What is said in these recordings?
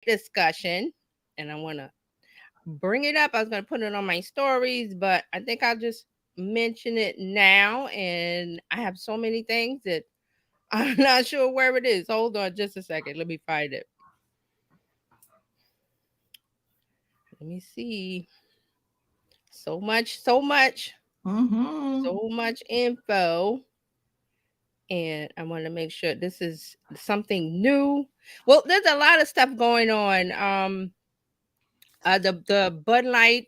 discussion, and I want to bring it up. I was going to put it on my stories, but I think I'll just mention it now. And I have so many things that I'm not sure where it is. Hold on just a second. Let me find it. Let me see. Mm-hmm. So much info. And I want to make sure this is something new. Well, there's a lot of stuff going on. The Bud Light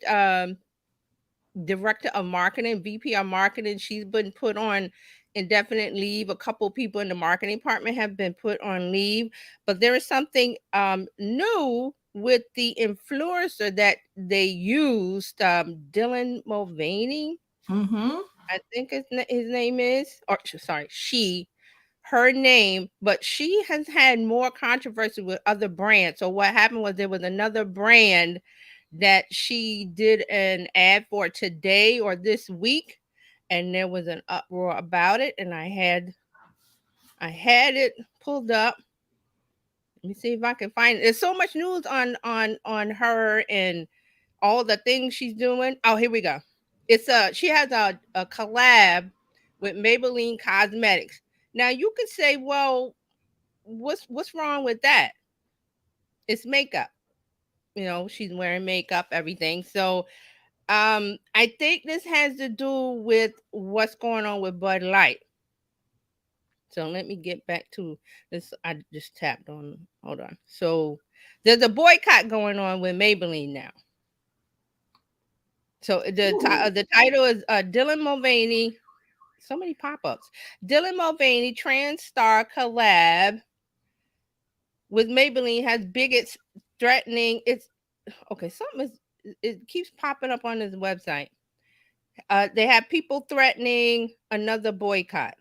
director of marketing, VP of marketing, she's been put on indefinite leave. A couple people in the marketing department have been put on leave, but there is something new with the influencer that they used, Dylan Mulvaney, Mm-hmm. I think his name is, or sorry, she, her name, but she has had more controversy with other brands. So what happened was there was another brand that she did an ad for today or this week, and there was an uproar about it, and I had it pulled up. Let me see if I can find it. There's so much news on her and all the things she's doing. Oh, here we go. It's she has a collab with Maybelline Cosmetics. Now you could say, well, what's wrong with that? It's makeup. You know, she's wearing makeup, everything. So I think this has to do with what's going on with Bud Light. So let me get back to this. I just tapped on. Hold on. So there's a boycott going on with Maybelline now. So Ooh. the title is Dylan Mulvaney. So many pop-ups. Dylan Mulvaney trans star collab with Maybelline has bigots threatening its. Okay, something is. It keeps popping up on this website. They have people threatening another boycott,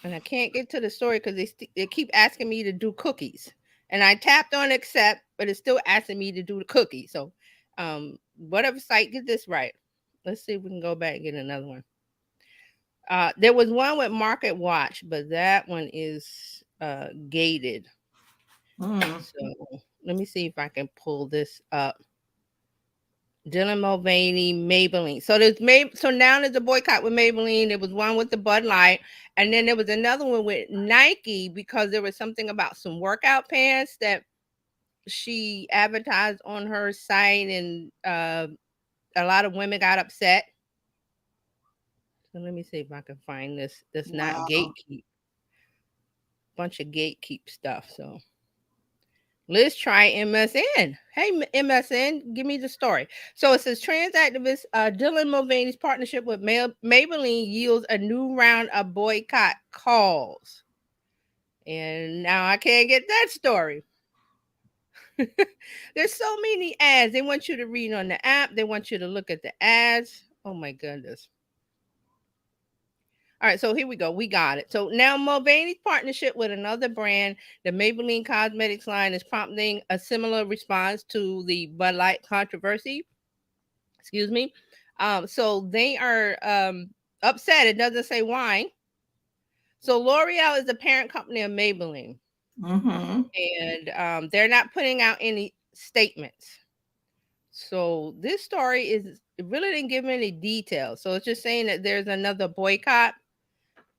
and I can't get to the story because they keep asking me to do cookies, and I tapped on accept, but it's still asking me to do the cookie. So, whatever site, get this right. Let's see if we can go back and get another one. There was one with Market Watch, but that one is gated. Mm. So let me see if I can pull this up. Dylan Mulvaney, Maybelline. So so now there's a boycott with Maybelline. There was one with the Bud Light, and then there was another one with Nike because there was something about some workout pants that she advertised on her site, and a lot of women got upset. So let me see if I can find this. That's not Wow. gatekeep. Bunch of gatekeep stuff. So let's try MSN. Hey, MSN, give me the story. So it says trans activist Dylan Mulvaney's partnership with Maybelline yields a new round of boycott calls. And now I can't get that story. There's so many ads. They want you to read on the app. They want you to look at the ads. Oh my goodness. All right, so here we go. We got it. So now Mulvaney's partnership with another brand, the Maybelline Cosmetics line, is prompting a similar response to the Bud Light controversy. Excuse me. So they are upset. It doesn't say why. So L'Oreal is the parent company of Maybelline, Mm-hmm. and they're not putting out any statements. So this story is it really didn't give any details. So it's just saying that there's another boycott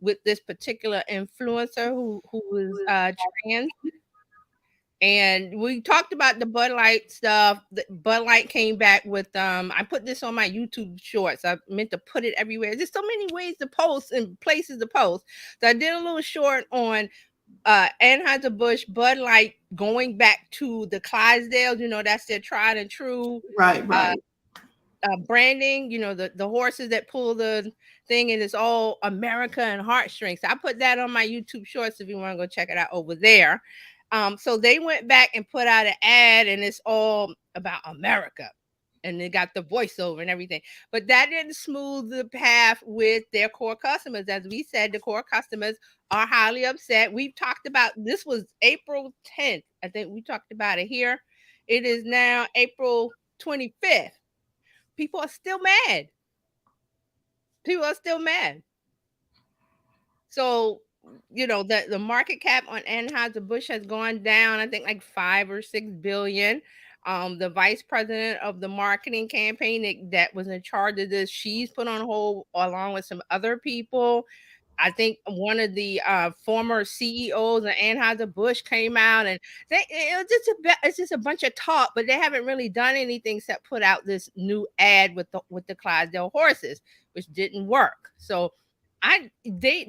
with this particular influencer who is trans. And we talked about the Bud Light stuff. The Bud Light came back with I put this on my YouTube shorts. I meant to put it everywhere. There's so many ways to post and places to post. So I did a little short on Anheuser-Busch Bud Light going back to the Clydesdales. You know, that's their tried and true Right, uh, right. branding, you know, the horses that pull the thing, and it's all America and heartstrings. So I put that on my YouTube shorts if you want to go check it out over there. So they went back and put out an ad, and it's all about America. And they got the voiceover and everything. But that didn't smooth the path with their core customers. As we said, the core customers are highly upset. We've talked about this was April 10th. I think we talked about it here. It is now April 25th. People are still mad. People are still mad. So the market cap on Anheuser-Busch has gone down, I think like 5 or 6 billion. The vice president of the marketing campaign that was in charge of this, she's put on hold along with some other people. I think one of the former CEOs of Anheuser-Busch came out, and it's just a bunch of talk, but they haven't really done anything except put out this new ad with the Clydesdale horses, which didn't work. So they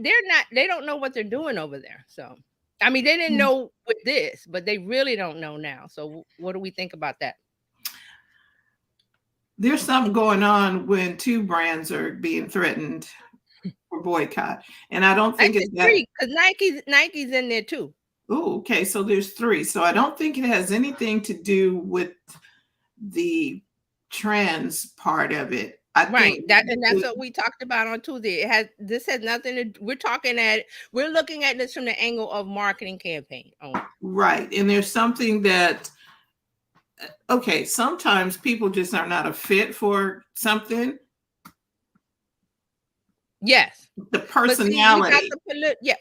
don't know what they're doing over there. So I mean, they didn't know with this, but they really don't know now. So what do we think about that? There's something going on when two brands are being threatened for boycott, and I don't I think think it's that. three, because Nike's in there too. Oh, okay. So there's three. So I don't think it has anything to do with the trans part of it. I Right. think That's what we talked about on Tuesday. This has nothing to we're looking at this from the angle of marketing campaign only. right. And there's something that okay, sometimes people just are not a fit for something. Yes. The But see, we got personality.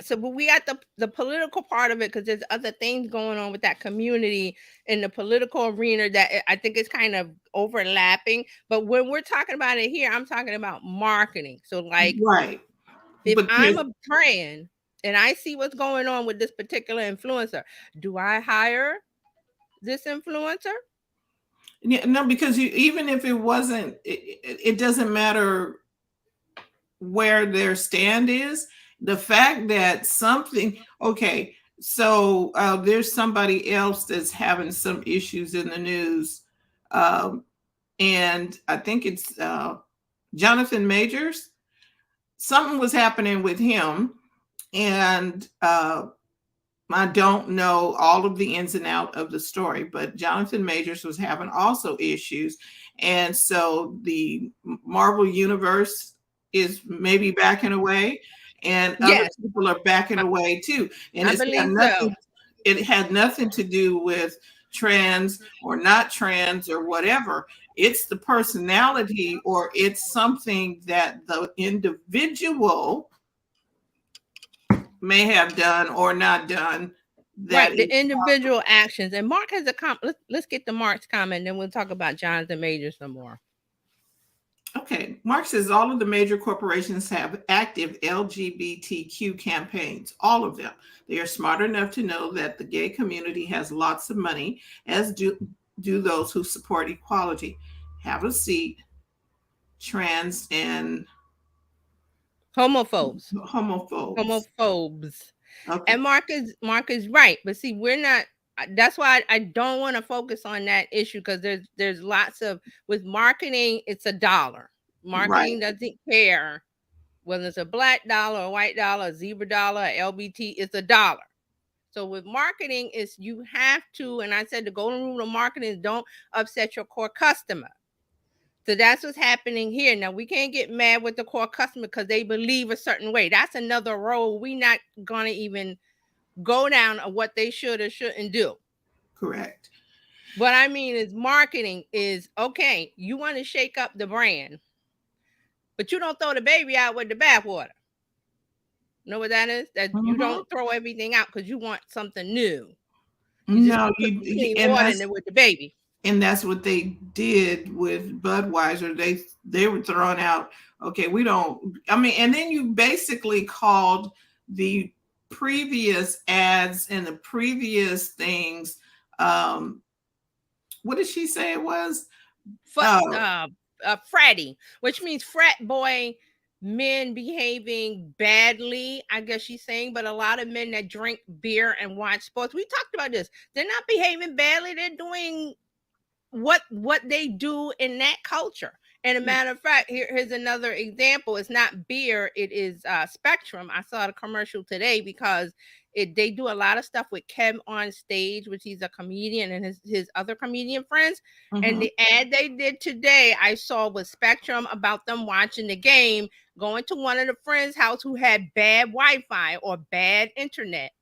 but we got the political part of it, because there's other things going on with that community in the political arena that I think is kind of overlapping. But when we're talking about it here, I'm talking about marketing. So like, Right. if But I'm there's a brand and I see what's going on with this particular influencer, do I hire this influencer? yeah, no, because you even if it wasn't, it doesn't matter where their stand is. The fact that something, okay, so there's somebody else that's having some issues in the news, um, and I think it's Jonathan Majors. Something was happening with him, and I don't know all of the ins and out of the story, but Jonathan Majors was having also issues. And so the Marvel universe is maybe backing away, and other Yes, people are backing I, away too. And I it's got believe so. nothing, it had nothing to do with trans or not trans or whatever. It's the personality, or it's something that the individual may have done or not done that Right, the is individual actions. And Mark has a let's get to Mark's comment, then we'll talk about Jonathan Major some more. okay. Mark says all of the major corporations have active LGBTQ campaigns, all of them. They are smart enough to know that the gay community has lots of money, as do those who support equality. Have a seat, trans and Homophobes. homophobes. Homophobes. Okay. And Mark is right. But see, we're not that's why I don't want to focus on that issue, because there's lots of with marketing, it's a dollar. Right. Marketing doesn't care whether it's a black dollar, a white dollar, a zebra dollar, a LBT, it's a dollar. So with marketing, is you have to, and I said the golden rule of marketing is don't upset your core customer. So that's what's happening here. Now we can't get mad with the core customer because they believe a certain way. That's another road we're not gonna even go down of what they should or shouldn't do. Correct. What I mean is marketing is okay, you want to shake up the brand, but you don't throw the baby out with the bathwater. You know what that is? That you Hmm. don't throw everything out because you want something new. You just No, put some clean and water in there with the baby. that's what they did with Budweiser. They were throwing out, okay, we don't, I mean, and then you basically called the previous ads and the previous things, um what did she say it was? Oh, Fratty, which means frat boy, men behaving badly, I guess she's saying. But a lot of men that drink beer and watch sports, we talked about this, they're not behaving badly, they're doing what they do in that culture. And a matter of fact, here's another example. It's not beer, it is Spectrum. I saw the commercial today because they do a lot of stuff with Kev on stage, which he's a comedian, and his other comedian friends. And mhm. the ad they did today, I saw with Spectrum about them watching the game, going to one of the friends' house who had bad Wi-Fi or bad internet.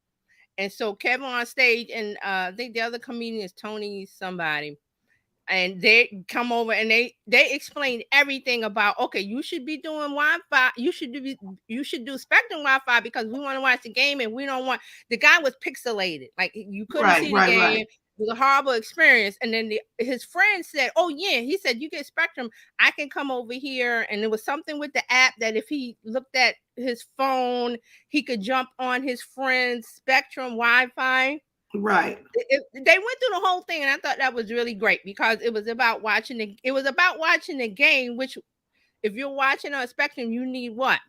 And so Kevin on stage, and I think the other comedian is Tony somebody, and they come over and they explained everything about, okay, you should be doing Wi-Fi, you should do Spectrum Wi-Fi because we want to watch the game and we don't want. The guy was pixelated, like you couldn't Right, see the right, right, game. It was a horrible experience. And then his friend said, oh yeah, he said, you get Spectrum, I can come over here. And there was something with the app that if he looked at his phone, he could jump on his friend's Spectrum Wi-Fi. right, They went through the whole thing, and I thought that was really great because it was about watching the game. Which, if you're watching on Spectrum, you need what?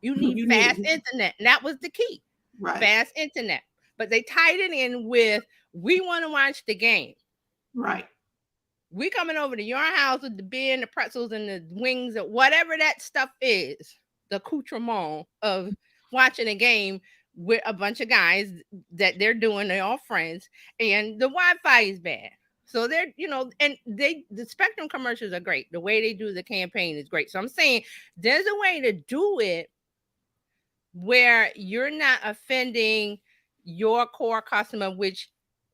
You need you fast need internet, and that was the key, right, fast internet. But they tied it in with, we want to watch the game. right. We coming over to your house with the beer and the pretzels and the wings or whatever that stuff is, the accoutrement of watching a game with a bunch of guys that they're doing, they're all friends, and the Wi-Fi is bad. So they're, and the Spectrum commercials are great. The way they do the campaign is great. So I'm saying there's a way to do it where you're not offending your core customer, which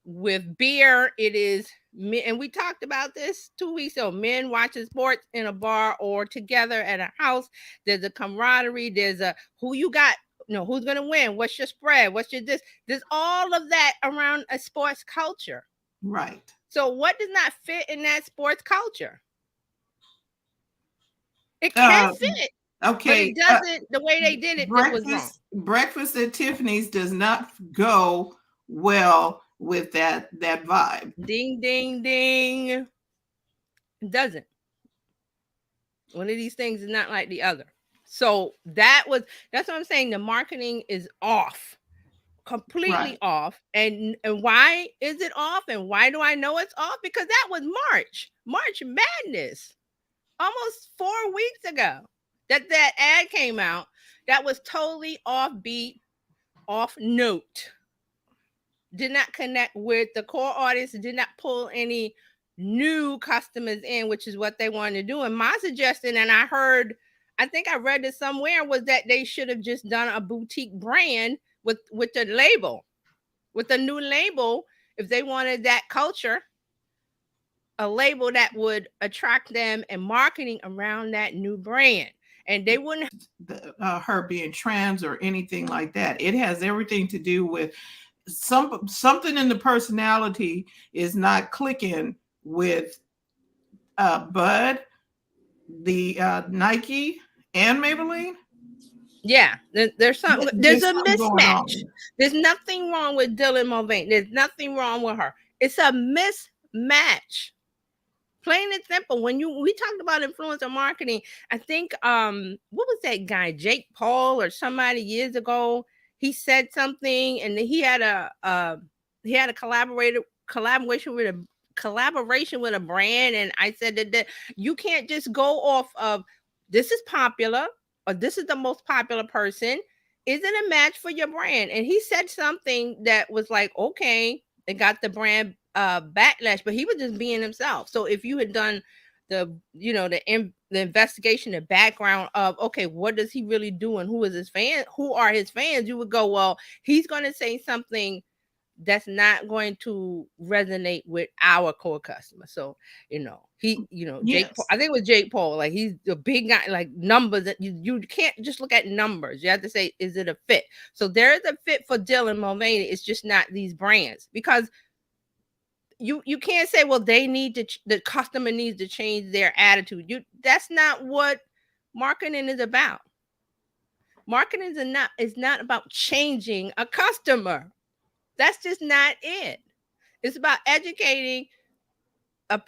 with beer, it is men. And we talked about this 2 weeks ago. Men watching sports in a bar or together at a house. There's a camaraderie. There's a who you got, who's going to win? What's your spread? What's your this? There's all of that around a sports culture. Right. So what does not fit in that sports culture? It can fit. But it Okay. doesn't, the way they did it, it was wrong. Breakfast at Tiffany's does not go well with that vibe. Ding, ding, ding. It doesn't. One of these things is not like the other. So that's what I'm saying. The marketing is off. Completely off. And why is it off? And why do I know it's off? Because that was March Madness. Almost 4 weeks ago. That ad came out that was totally offbeat, off note. Did not connect with the core audience, did not pull any new customers in, which is what they wanted to do. And my suggestion, and I think I read it somewhere, was that they should have just done a boutique brand with the label, with a new label, if they wanted that culture, a label that would attract them and marketing around that new brand. And they wouldn't her being trans or anything like that. It has everything to do with something in the personality is not clicking with Bud, the Nike, and Maybelline. Yeah, there's something. There's a mismatch. There's nothing wrong with Dylan Mulvaney. There's nothing wrong with her. It's a mismatch. Plain and simple. When we talked about influencer marketing, I think what was that guy, Jake Paul or somebody years ago? He said something, and he had a collaboration with a brand, and I said that you can't just go off of this is popular or this is the most popular person. Is it a match for your brand? And he said something that was like, okay, it got the brand backlash, but he was just being himself. So if you had done the investigation, the background of, okay, what does he really do and who is his fan? Who are his fans? You would go, well, he's going to say something that's not going to resonate with our core customer. So, Jake, Paul, I think it was Jake Paul, like he's a big guy, like numbers that you can't just look at numbers. You have to say, is it a fit? So there is a fit for Dylan Mulvaney. It's just not these brands, because you can't say, well, the customer needs to change their attitude. That's not what marketing is about. Marketing is not about changing a customer. That's just not it. It's about educating a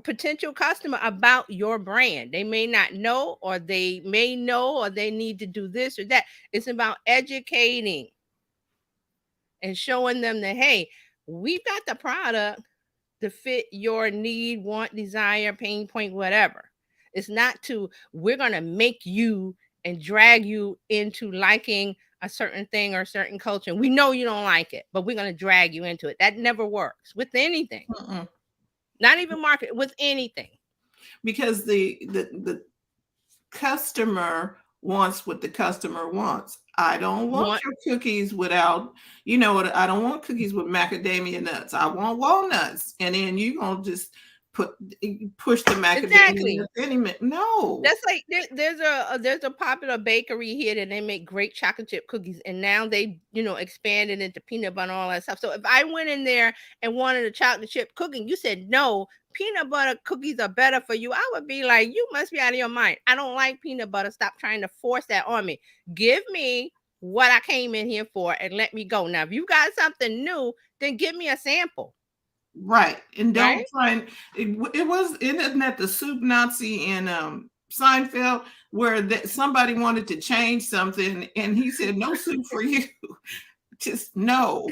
potential customer about your brand. They may not know, or they may know, or they need to do this or that. It's about educating and showing them that, hey, we've got the product to fit your need, want, desire, pain point, whatever. It's not we're going to make you and drag you into liking a certain thing or a certain culture. We know you don't like it, but we're going to drag you into it. That never works with anything. Not even market, with anything. Because the customer wants what the customer wants. I don't want your cookies without, I don't want cookies with macadamia nuts. I want walnuts. And then you're going to just put push the macadamia Exactly. thin mint. No. That's like there's a popular bakery here that they make great chocolate chip cookies, and now they expanded into peanut butter and all that stuff. So if I went in there and wanted a chocolate chip cookie, you said no, peanut butter cookies are better for you, I would be like, you must be out of your mind. I don't like peanut butter. Stop trying to force that on me. Give me what I came in here for and let me go. Now, if you got something new, then give me a sample, Right. And don't right? try and it was isn't that the soup Nazi in Seinfeld where that somebody wanted to change something and he said no soup for you. Just no.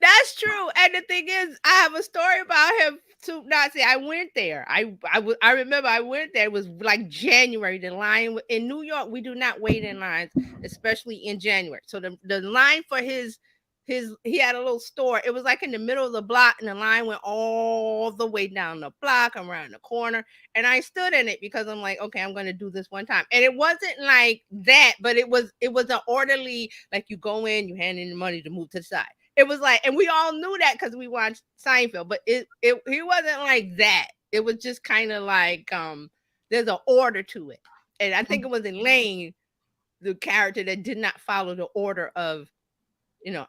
That's true. And the thing is, I have a story about him too. Nazi. I went there. I remember I went there. It was like January. The line in New York, we do not wait in lines, especially in January. So the line for his he had a little store. It was like in the middle of the block, and the line went all the way down the block, around the corner. And I stood in it because I'm like, okay, I'm gonna do this one time. And it wasn't like that, but it was an orderly, like you go in, you hand in the money to move to the side. It was like, and we all knew that because we watched Seinfeld, but it he wasn't like that. It was just kind of like there's an order to it. And I think it was Elaine, the character, that did not follow the order of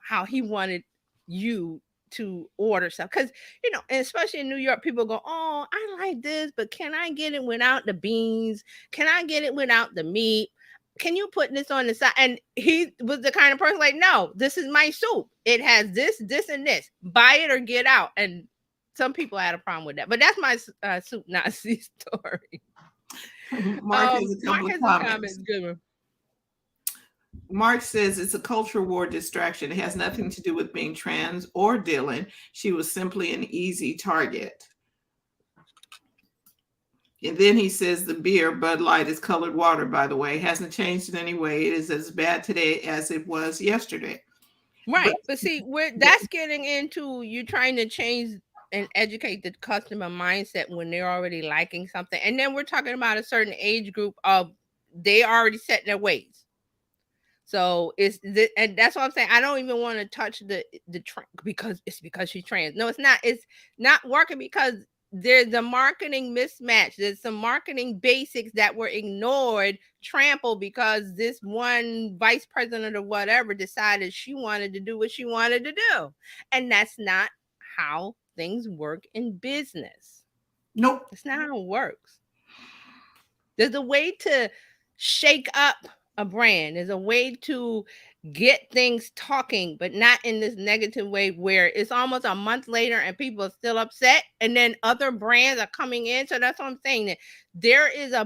how he wanted you to order stuff. Because and especially in New York, people go, oh, I like this, but can I get it without the beans? Can I get it without the meat? Can you put this on the side? And he was the kind of person like, no, this is my soup. It has this and this. Buy it or get out. And some people had a problem with that, but that's my soup Nazi story. Mark has a Mark couple of has a comment. comments. Good one. Mark says it's a culture war distraction. It has nothing to do with being trans or Dylan. She was simply an easy target. And then he says the beer, Bud Light, is colored water, by the way. It hasn't changed in any way. It is as bad today as it was yesterday. But Right. But see, that's getting into you trying to change and educate the customer mindset when they're already liking something. And then we're talking about a certain age group of they already set in their ways. So and that's what I'm saying. I don't even want to touch because she's trans. No, it's not. It's not working because there's a marketing mismatch. There's some marketing basics that were ignored, trampled because this one vice president or whatever decided she wanted to do what she wanted to do, and that's not how things work in business. nope. That's not how it works. There's a way to shake up a brand. There's a way to get things talking, but not in this negative way where it's almost a month later and people are still upset. And then other brands are coming in. So that's what I'm saying. That there is a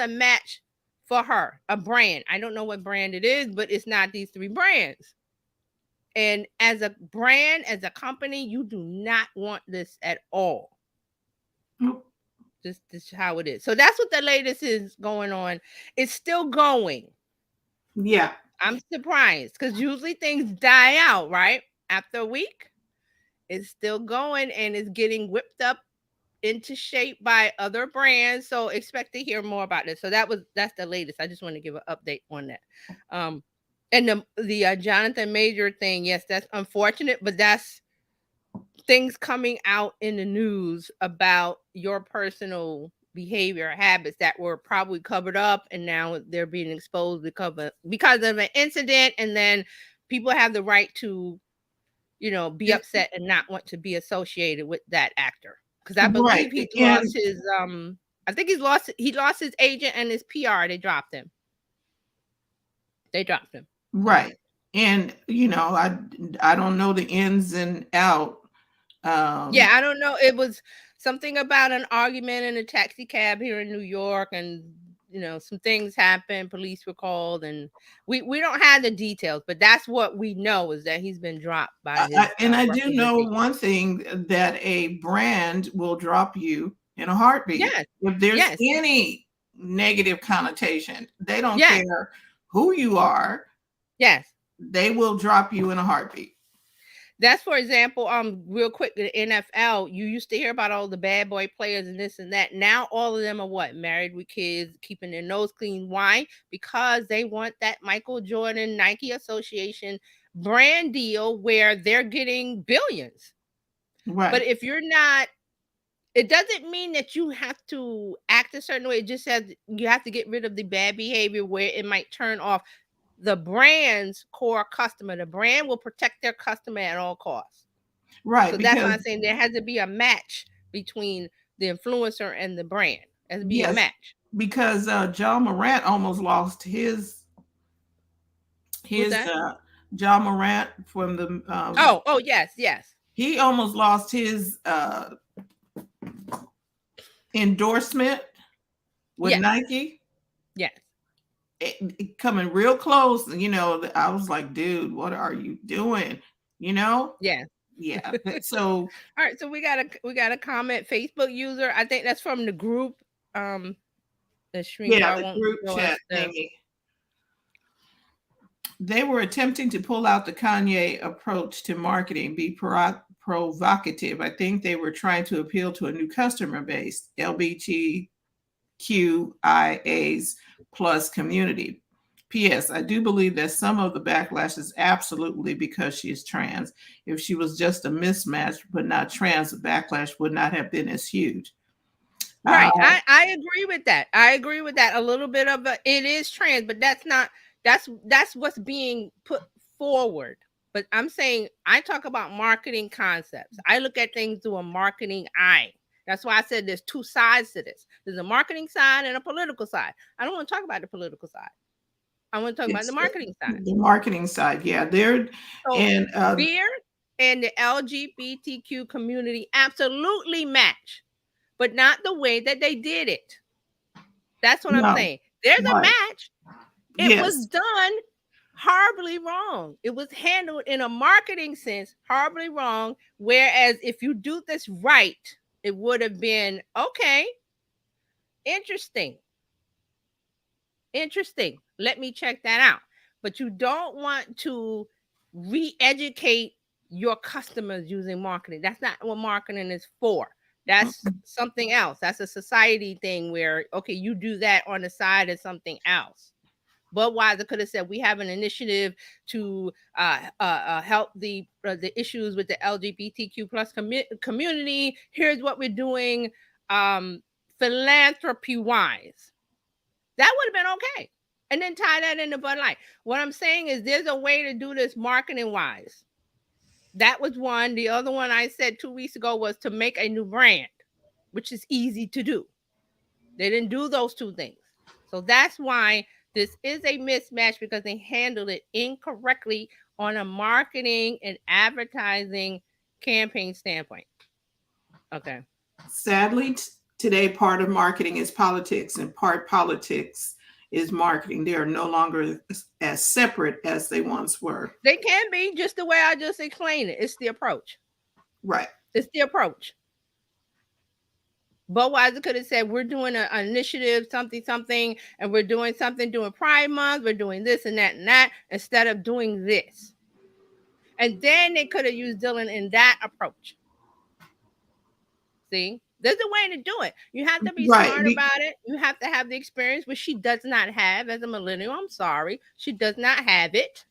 match for her, a brand. I don't know what brand it is, but it's not these three brands. And as a brand, as a company, you do not want this at all. Nope. This is how it is. So that's what the latest is going on. It's still going. Yeah. I'm surprised because usually things die out, right? After a week, it's still going and it's getting whipped up into shape by other brands. So expect to hear more about this. So that's the latest. I just want to give an update on that. Um, and the Jonathan Major thing, yes, that's unfortunate, but that's things coming out in the news about your personal behavior habits that were probably covered up and now they're being exposed because of an incident, and then people have the right to be upset and not want to be associated with that actor because I Right. believe he's And lost his I think he lost his agent and his PR. They dropped him. So right. And I don't know the ins and out. yeah, Um I don't know. It was something about an argument in a taxi cab here in New York, and some things happened. Police were called, and we don't have the details, but that's what we know is that he's been dropped by his and I do know representation. one thing that a brand will drop you in a heartbeat. Yes, If there's yes, any negative connotation, they don't yes, care who you are, yes. they will drop you in a heartbeat. That's for example, real quick, the NFL, you used to hear about all the bad boy players and this and that. Now all of them are what? Married with kids, keeping their nose clean. Why? Because they want that Michael Jordan Nike Association brand deal where they're getting billions. But Right. if you're not It doesn't mean that you have to act a certain way. It just says you have to get rid of the bad behavior where it might turn off the brand's core customer. The brand will protect their customer at all costs. Right, So that's why because I'm saying there has to be a match between the influencer and the brand. There has to be a yes, match. because John Morant almost lost Who's his that? John Morant from the Oh, yes, yes, he almost lost his endorsement with yes, Nike. yes, It coming real close, I was like, dude, what are you doing? You know? yes. Yeah. So All right, so we got a comment Facebook user. I think that's from the group. Um, the yeah, StreamYard the won't group show us chat the. thingy. They were attempting to pull out the Kanye approach to marketing, be provocative. I think they were trying to appeal to a new customer base, LGBTQIAs plus community. P.S. I do believe that some of the backlash is absolutely because she is trans. If she was just a mismatch but not trans, the backlash would not have been as huge. Uh, Right. I agree with that. I agree with that. A little bit of it is trans, but that's not that's what's being put forward. But I'm saying I talk about marketing concepts. I look at things through a marketing eye. That's why I said there's two sides to this. There's a marketing side and a political side. I don't want to talk about the political side. I want to talk about the it's marketing side. the marketing side, yeah. There So and beer and the LGBTQ community absolutely match, but not the way that they did it. That's what I'm no, saying. There's a right, match. It was yes, done horribly wrong. It was handled in a marketing sense horribly wrong. Whereas if you do this right, it would have been okay, interesting, interesting. Let me check that out. But you don't want to re educate your customers using marketing. That's not what marketing is for. That's mm, something else. That's a society thing where, okay, you do that on the side as something else. Budweiser could have said we have an initiative to help the issues with the LGBTQ plus community. Here's what we're doing, philanthropy wise. That would have been okay, and then tie that into Bud Light. What I'm saying is, there's a way to do this marketing wise. That was one. The other one I said 2 weeks ago was to make a new brand, which is easy to do. They didn't do those two things. So that's why this is a mismatch because they handled it incorrectly on a marketing and advertising campaign standpoint. Okay. sadly, today part of marketing is politics, and part politics is marketing. They are no longer as separate as they once were. They can be just the way I just explained it. It's the approach. Right. It's the approach. Budweiser could have said, we're doing an initiative, something, something, and we're doing something during Pride Month. We're doing this and that, instead of doing this. And then they could have used Dylan in that approach. See, there's a way to do it. You have to be Right. smart about it. You have to have the experience, which she does not have as a millennial. I'm sorry. She does not have it.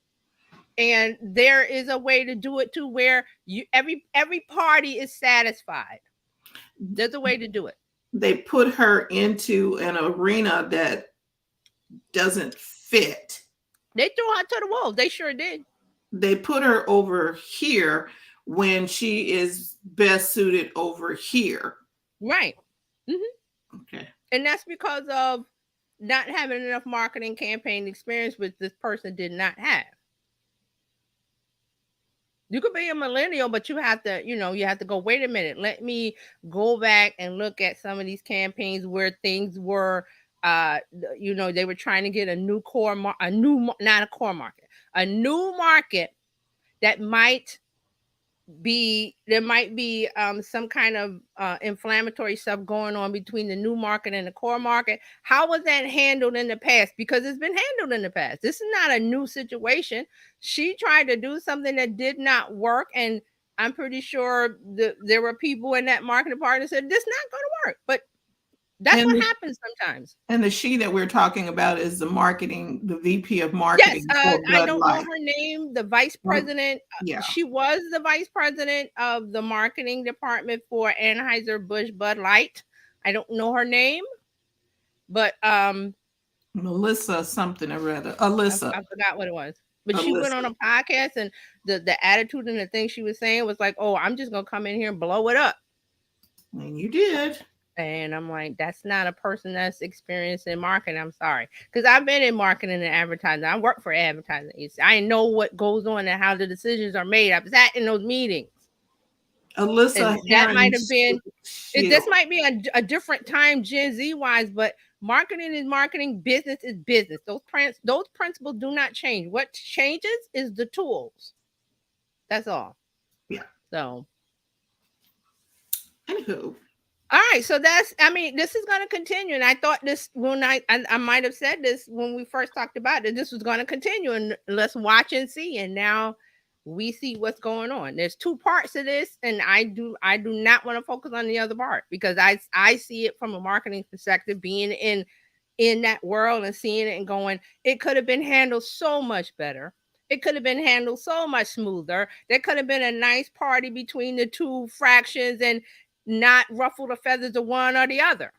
And there is a way to do it to where you every party is satisfied. There's a way to do it. They put her into an arena that doesn't fit. They threw her to the wolves. They sure did. They put her over here when she is best suited over here. Right. Hmm. Okay. And that's because of not having enough marketing campaign experience, which this person did not have. You could be a millennial, but you have to go, wait a minute, let me go back and look at some of these campaigns where things were, they were trying to get a new not a core market, a new market that might there might be some kind of inflammatory stuff going on between the new market and the core market. How was that handled in the past? Because it's been handled in the past. This is not a new situation. She tried to do something that did not work, and I'm pretty sure there were people in that marketing department that said this is not going to work. But That's And what the, happens sometimes. and the she that we're talking about is the marketing, the VP of Yes, marketing for I Bud don't know Light. her name. The vice president. Yeah, She was the vice president of the marketing department for Anheuser-Busch Bud Light. I don't know her name, but Melissa something or rather. I forgot what it was. But she went Alyssa. on a podcast, and the attitude and the thing she was saying was like, "Oh, I'm just gonna come in here and blow it up." And you did. And I'm like, that's not a person that's experienced in marketing. I'm sorry. Because I've been in marketing and advertising. I work for advertising. I know what goes on and how the decisions are made. I've sat in those meetings. Alyssa And that Heron might have been, this Shield. might be a different time Gen Z wise, but marketing is marketing, business is business. Those principles do not change. What changes is the tools. That's all. Yeah. So Anywho. all right, so that's, I mean, this is going to continue. And I thought this when I might have said this when we first talked about it, this was going to continue, and let's watch and see. And now we see what's going on. There's two parts to this, and I do not want to focus on the other part because I see it from a marketing perspective, being in that world and seeing it and going, it could have been handled so much better. It could have been handled so much smoother. There could have been a nice party between the two fractions and not ruffle the feathers of one or the other.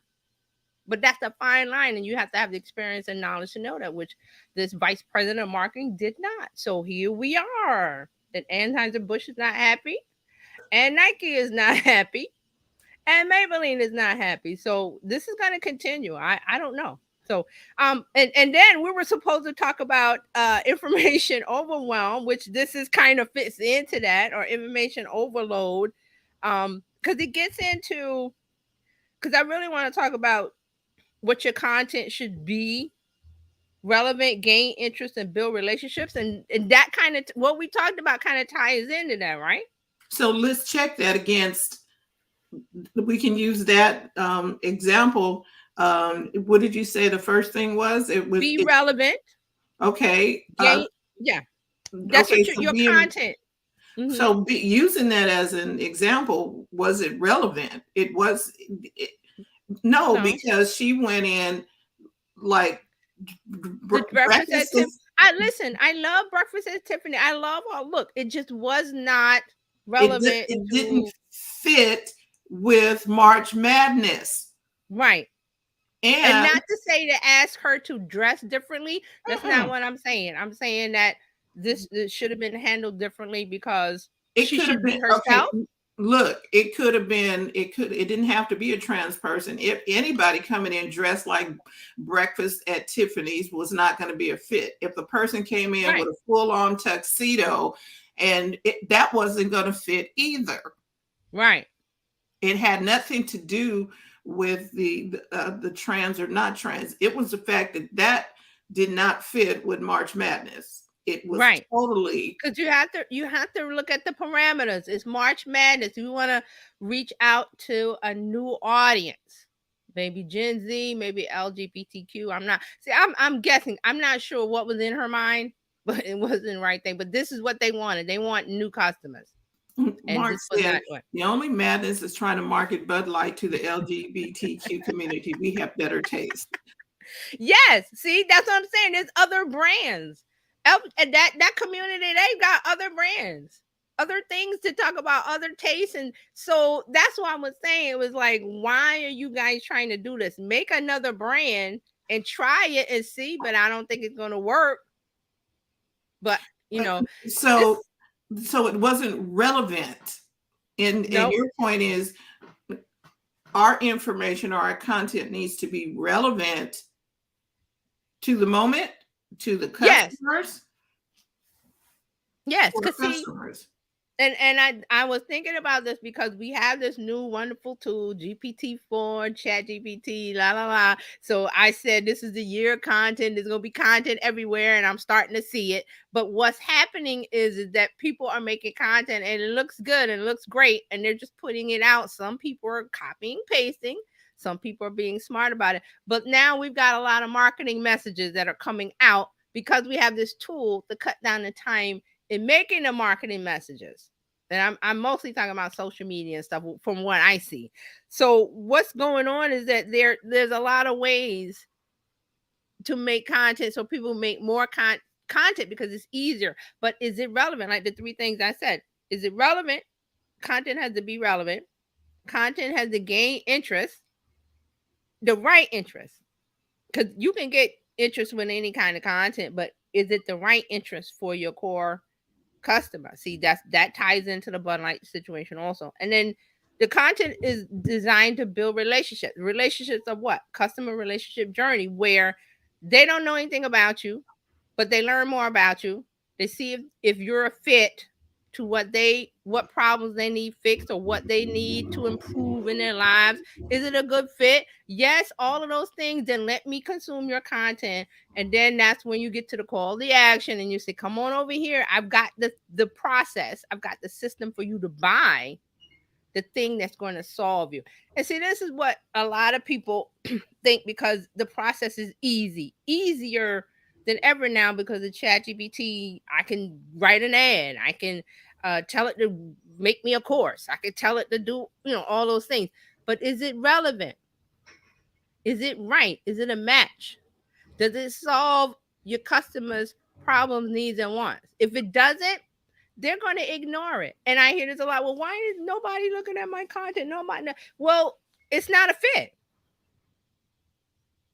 But that's a fine line, and you have to have the experience and knowledge to know that, which this vice president of marketing did not. So here we are. That Anheuser-Busch is not happy, and Nike is not happy, and Maybelline is not happy. So this is going to continue. I don't know. So and then we were supposed to talk about information overwhelm, which this is kind of fits into that, or information overload, because it gets into, because I really want to talk about what your content should be, relevant, gain interest, and build relationships, and that kind of what we talked about kind of ties into that, right? So let's check that against. We can use that example. What did you say the first thing was? It was Be it. relevant, Okay. gain, yeah, that's Okay. what So your being content. Hmm. using that as an example, was it relevant? It was. No, No, because she went in like the breakfast at breakfast Tim. is. I listen. I love breakfast at Tiffany. I love all. Look, it just was not relevant It didn't to, fit with March Madness, right. And and not to say to ask her to dress differently. That's not mm-mm, what I'm saying. I'm saying that this should have been handled differently because it she could have should be been okay. herself. Look, it could have been. It didn't have to be a trans person. If anybody coming in dressed like breakfast at Tiffany's was not going to be a fit. If the person came in Right. with a full on tuxedo, and that wasn't going to fit either. Right. It had nothing to do with the trans or not trans. It was the fact that did not fit with March Madness. It was Right. totally. Because you have to look at the parameters. It's March Madness. You want to reach out to a new audience. Maybe Gen Z, maybe LGBTQ. I'm not, see, I'm guessing. I'm not sure what was in her mind, but it wasn't the right thing. But this is what they wanted. They want new customers. And Mark this was said not what. the only madness is trying to market Bud Light to the LGBTQ community. We have better taste. Yes, see, that's what I'm saying. There's other brands. And that community, they've got other brands, other things to talk about, other tastes. And so that's why I was saying, it was like, why are you guys trying to do this? Make another brand and try it and see, but I don't think it's gonna work. But Uh, this So it wasn't relevant. And nope. your point is our information or our content needs to be relevant to the moment, to the Yes, customers, yes. for Cause see, customers. and I was thinking about this because we have this new wonderful tool, GPT-4, Chat GPT, la la la. So I said this is the year of content. There's gonna be content everywhere, and I'm starting to see it. But what's happening is that people are making content and it looks good and it looks great, and they're just putting it out. Some people are copying, pasting. Some people are being smart about it. But now we've got a lot of marketing messages that are coming out because we have this tool to cut down the time in making the marketing messages. And I'm mostly talking about social media and stuff from what I see. So what's going on is that there's a lot of ways to make content, so people make more content because it's easier. But is it relevant? Like the three things I said. Is it relevant? Content has to be relevant. Content has to gain interest, the right interest. Because you can get interest with any kind of content, but is it the right interest for your core customer? See, that ties into the Bud Light situation also. And then the content is designed to build relationships. Relationships of what? Customer relationship journey, where they don't know anything about you, but they learn more about you. They see if you're a fit to what problems they need fixed or what they need to improve in their lives. Is it a good fit? Yes, all of those things. Then let me consume your content. And then that's when you get to the call to action and you say, come on over here. I've got the process. I've got the system for you to buy the thing that's going to solve you. And see, this is what a lot of people think, because the process is easier than ever now because of ChatGPT. I can write an ad. I can tell it to make me a course. I can tell it to do, all those things. But is it relevant? Is it right? Is it a match? Does it solve your customers' problems, needs, and wants? If it doesn't, they're going to ignore it. And I hear this a lot. Well, why is nobody looking at my content? Nobody. Well, it's not a fit.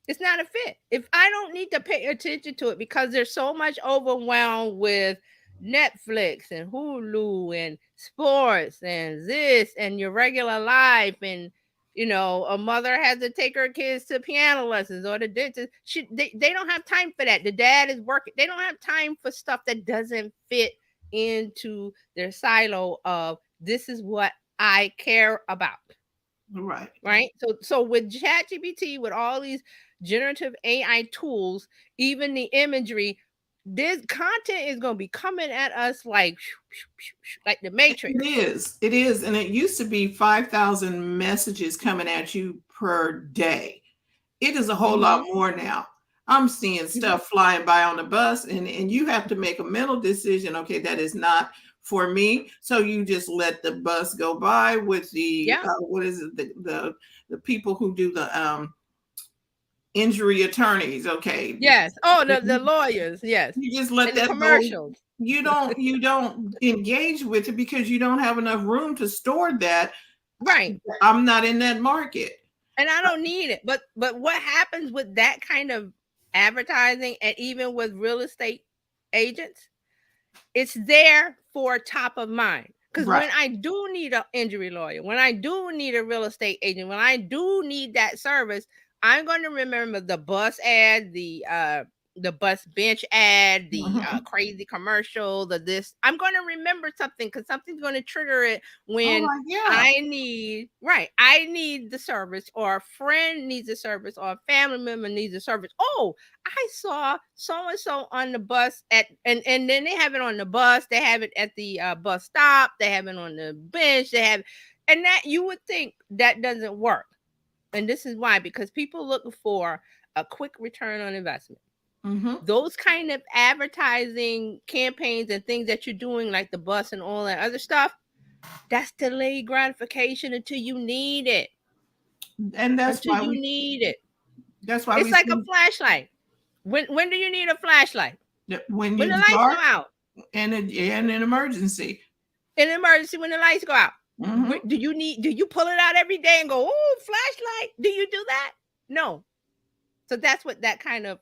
It's not a fit. If I don't need to pay attention to it because there's so much overwhelmed with Netflix and Hulu and sports and this and your regular life, and a mother has to take her kids to piano lessons, or the dentist, they don't have time for that. The dad is working. They don't have time for stuff that doesn't fit into their silo of this is what I care about. Right. Right. So with ChatGPT, with all these generative AI tools, even the imagery, this content is going to be coming at us like the Matrix. It is, and it used to be 5,000 messages coming at you per day. It is a whole lot Mm-hmm. more now. I'm seeing Mm-hmm. stuff flying by on the bus, and you have to make a mental decision. Okay, that is not for me. So you just let the bus go by with the Yeah. what is it, the people who do the injury attorneys. Okay, Yes. Oh, the lawyers. Yes. you just let And the that go. commercials. You don't engage with it because you don't have enough room to store that. Right. I'm not in that market. And I don't need it. But what happens with that kind of advertising, and even with real estate agents, it's there for top of mind. Because Right. when I do need an injury lawyer, when I do need a real estate agent, when I do need that service, I'm going to remember the bus ad, the bus bench ad, the Mhm. crazy commercial, the this. I'm going to remember something because something's going to trigger it Oh when my, yeah. I need the service, or a friend needs a service, or a family member needs a service. Oh, I saw so and so on the bus and then they have it on the bus, they have it at the bus stop, they have it on the bench, and that you would think that doesn't work. And this is why, because people look for a quick return on investment. Mhm. Those kind of advertising campaigns and things that you're doing, like the bus and all that other stuff, that's delayed gratification until you need it. And Until you need it. that's why It's we like a see flashlight. When do you need a flashlight? that when When the it's lights go dark out. and an emergency. In an emergency, when the lights go out. Mhm. Do you pull it out every day and go, oh, flashlight? Do you do that? No. So that's what that kind of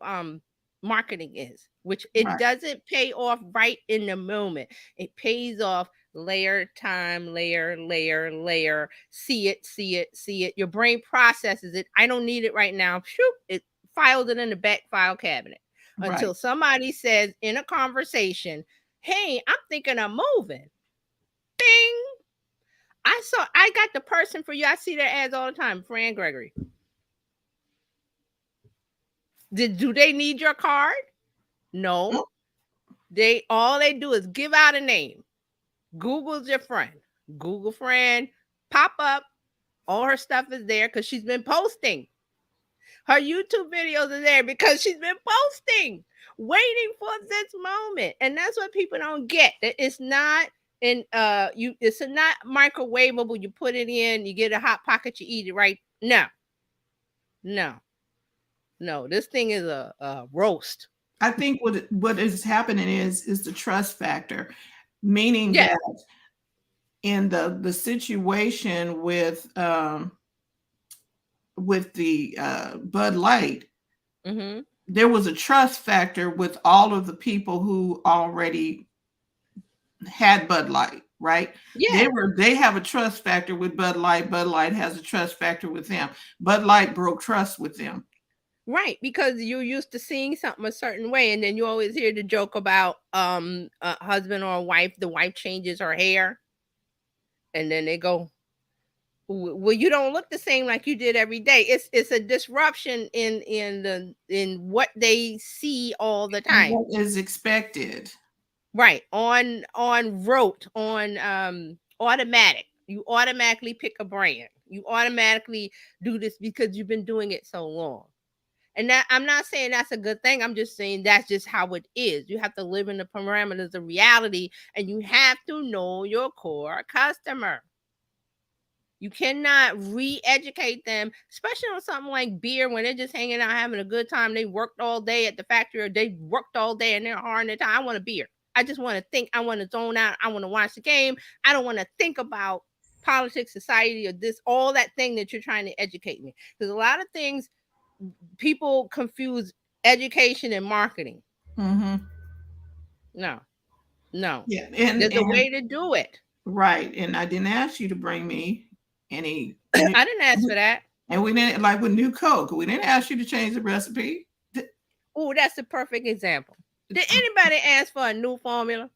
marketing is, which it Right. doesn't pay off right in the moment. It pays off layer time, layer. See it, see it, see it. Your brain processes it. I don't need it right now. Shoot, it files it in the back file cabinet Right. until somebody says in a conversation, hey, I'm thinking of moving. Bing. I got the person for you. I see their ads all the time. Fran Gregory. Do they need your card? No. They do is give out a name. Google's your friend. Google friend, pop up. All her stuff is there because she's been posting. Her YouTube videos are there because she's been posting, waiting for this moment. And that's what people don't get. That it's not And you it's a not microwavable. You put it in, you get a hot pocket, you eat it right. No, no, no. This thing is a roast. I think what is happening is the trust factor, meaning Yes. that in the situation with the Bud Light, Mm-hmm. there was a trust factor with all of the people who already had Bud Light, right? Yes. They have a trust factor with Bud Light. Bud Light has a trust factor with them. Bud Light broke trust with them. Right, because you're used to seeing something a certain way, and then you always hear the joke about a husband or a wife. The wife changes her hair, and then they go, well, you don't look the same like you did every day. It's a disruption in what they see all the time. What is expected? Right, on rote, on automatic. You automatically pick a brand. You automatically do this because you've been doing it so long. And that, I'm not saying that's a good thing. I'm just saying that's just how it is. You have to live in the parameters of reality, and you have to know your core customer. You cannot re-educate them, especially on something like beer when they're just hanging out having a good time. They worked all day at the factory, or they worked all day and they're hard in their time. I want a beer. I just want to think. I want to zone out. I want to watch the game. I don't want to think about politics, society, or this, all that thing that you're trying to educate me. Because a lot of things people confuse education and marketing. Mm-hmm. No, no. Yeah, There's a and way to do it. right. And I didn't ask you to bring me any new, I didn't ask for that. and we didn't like with new Coke. We didn't ask you to change the recipe. Oh, that's the perfect example. Did anybody ask for a new formula?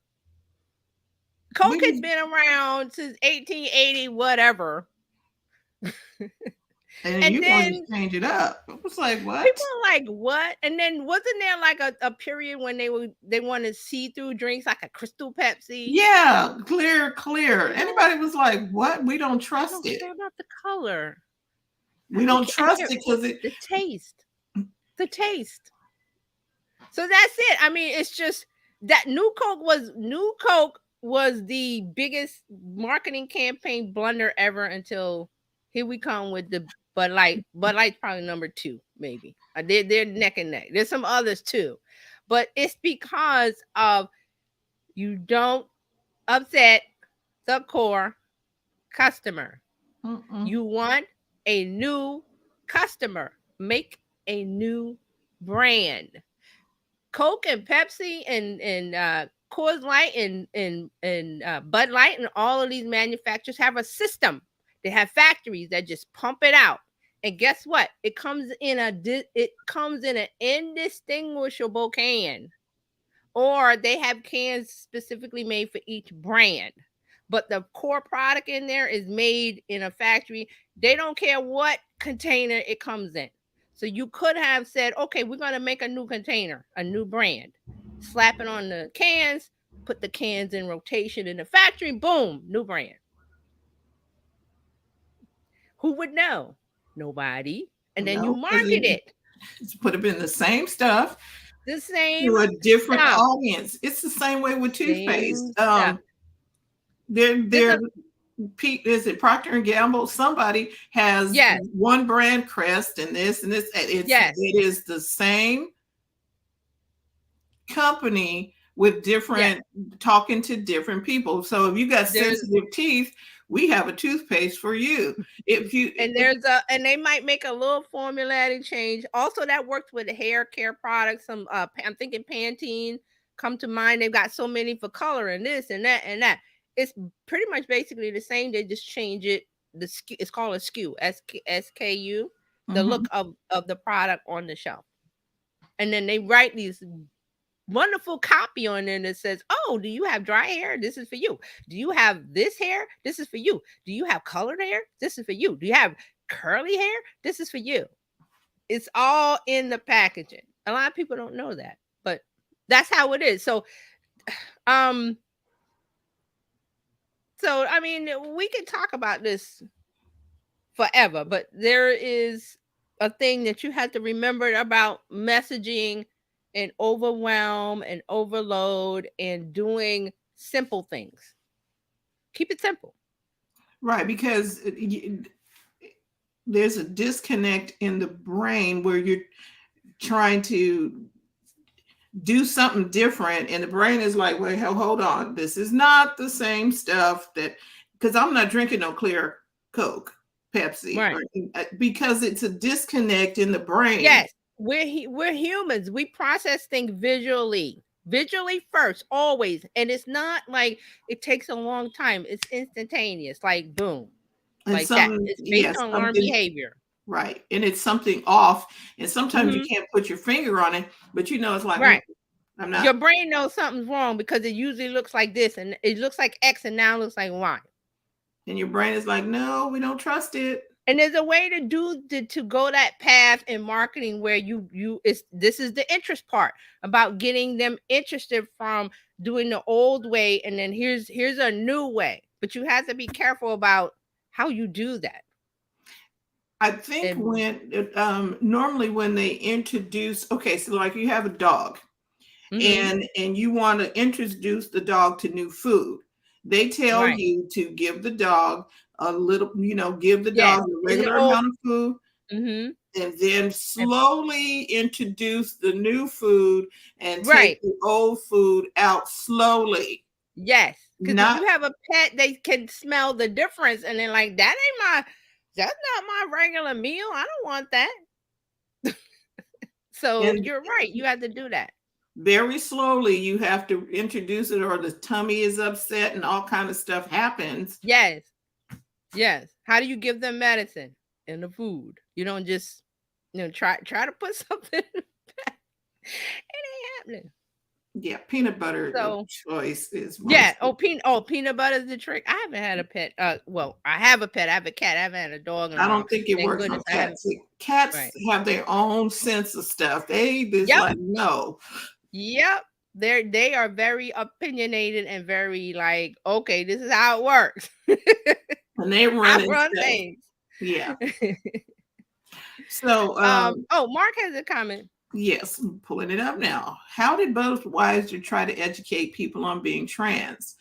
Coke has We been around since 1880, whatever. and And you wanted to then change it up. I was like, people what? are like, what? And then wasn't there like a period when they wanted see-through drinks like a Crystal Pepsi? Yeah, clear, clear. You know, Anybody was like, what? We don't I trust don't it. care about the color. I We don't don't care. I trust care it because it. the taste. The taste. So that's it. I mean, it's just that New Coke was the biggest marketing campaign blunder ever until here we come with the Bud Light. Bud Light's probably number two, maybe. They're neck and neck. There's some others too, but it's because of you don't upset the core customer. Mm-mm. You want a new customer. Make a new brand. Coke and Pepsi and Coors Light and Bud Light and all of these manufacturers have a system. They have factories that just pump it out. And guess what? It comes in an indistinguishable can, or they have cans specifically made for each brand. But the core product in there is made in a factory. They don't care what container it comes in. So you could have said, okay, we're going to make a new container, a new brand, slap it on the cans, put the cans in rotation in the factory, boom, new brand. Who would know? Nobody. And then you No, because market it. put it in the same stuff The same to a different stuff. audience. It's the same way with toothpaste. Same stuff. There's They're a Pete, is it Procter and Gamble? Somebody has yes, one brand crest and this and this. yes, It is the same company with yes. different talking to different people. So if you got There's sensitive teeth, we have a toothpaste for you. If you and there's a and they might make a little formulating change. Also, that works with hair care products. Some I'm thinking Pantene come to mind. They've got so many for color and this and that and that. It's pretty much basically the same. They just change it. The SKU, it's called a SKU, SKU, the look mhm. of the product on the shelf. And then they write these wonderful copy on there that says, "Oh, do you have dry hair? This is for you. Do you have this hair? This is for you. Do you have colored hair? This is for you. Do you have curly hair? This is for you." It's all in the packaging. A lot of people don't know that, but that's how it is. Um, so I mean, we can talk about this forever, but there is a thing that you have to remember about messaging and overwhelm and overload and doing simple things. Keep it simple. Right, because there's a disconnect in the brain where you're trying to do something different, and the brain is like, well, hold on, this is not the same stuff that, because I'm not drinking no clear Coke, Pepsi, Right. or because it's a disconnect in the brain. Yes, we're humans. We process things visually. Visually first, always. And it's not like it takes a long time. It's instantaneous, like boom, And like that. some, It's based yes, on learned something, behavior. right, and it's something off, and sometimes you Hmm. can't put your finger on it, but you know it's like, Right. I'm Your not. brain knows something's wrong because it usually looks like this and it looks like X and now looks like Y. And your brain is like, no, we don't trust it. And there's a way to to go that path in marketing where you it's this is the interest part about getting them interested from doing the old way, and then here's a new way. But you have to be careful about how you do that. I think And when normally when they introduce, okay, so like you have a dog, mm-hmm, and you want to introduce the dog to new food, they tell right. you to give the dog a little, give the Yes. dog a In the regular old amount of food, mm-hmm. and then And, slowly introduce the new food and take right. the old food out slowly. Yes. Because if Not you have a pet, they can smell the difference and then like that's not my regular meal. I don't want that. So and you're right. You have to do that. very slowly you have to introduce it, or the tummy is upset and all kind of stuff happens. Yes. Yes. How do you give them medicine in the food? You don't just try to put something. It ain't happening. Yeah, peanut butter of So choice is yeah. mostly. Oh, peanut butter is the trick. I haven't had a pet. Well, I have a pet. I have a cat. I haven't had a dog in a I while. don't think it Thank works goodness on I haven't. cats. See, cats Right. have their own sense of stuff. They just Yep. like, no. Yep. They are very opinionated and very like, okay, this is how it works. And they run I and run say, things. yeah. So Oh, Mark has a comment. yes, I'm pulling it up now. How did Budweiser try to educate people on being trans?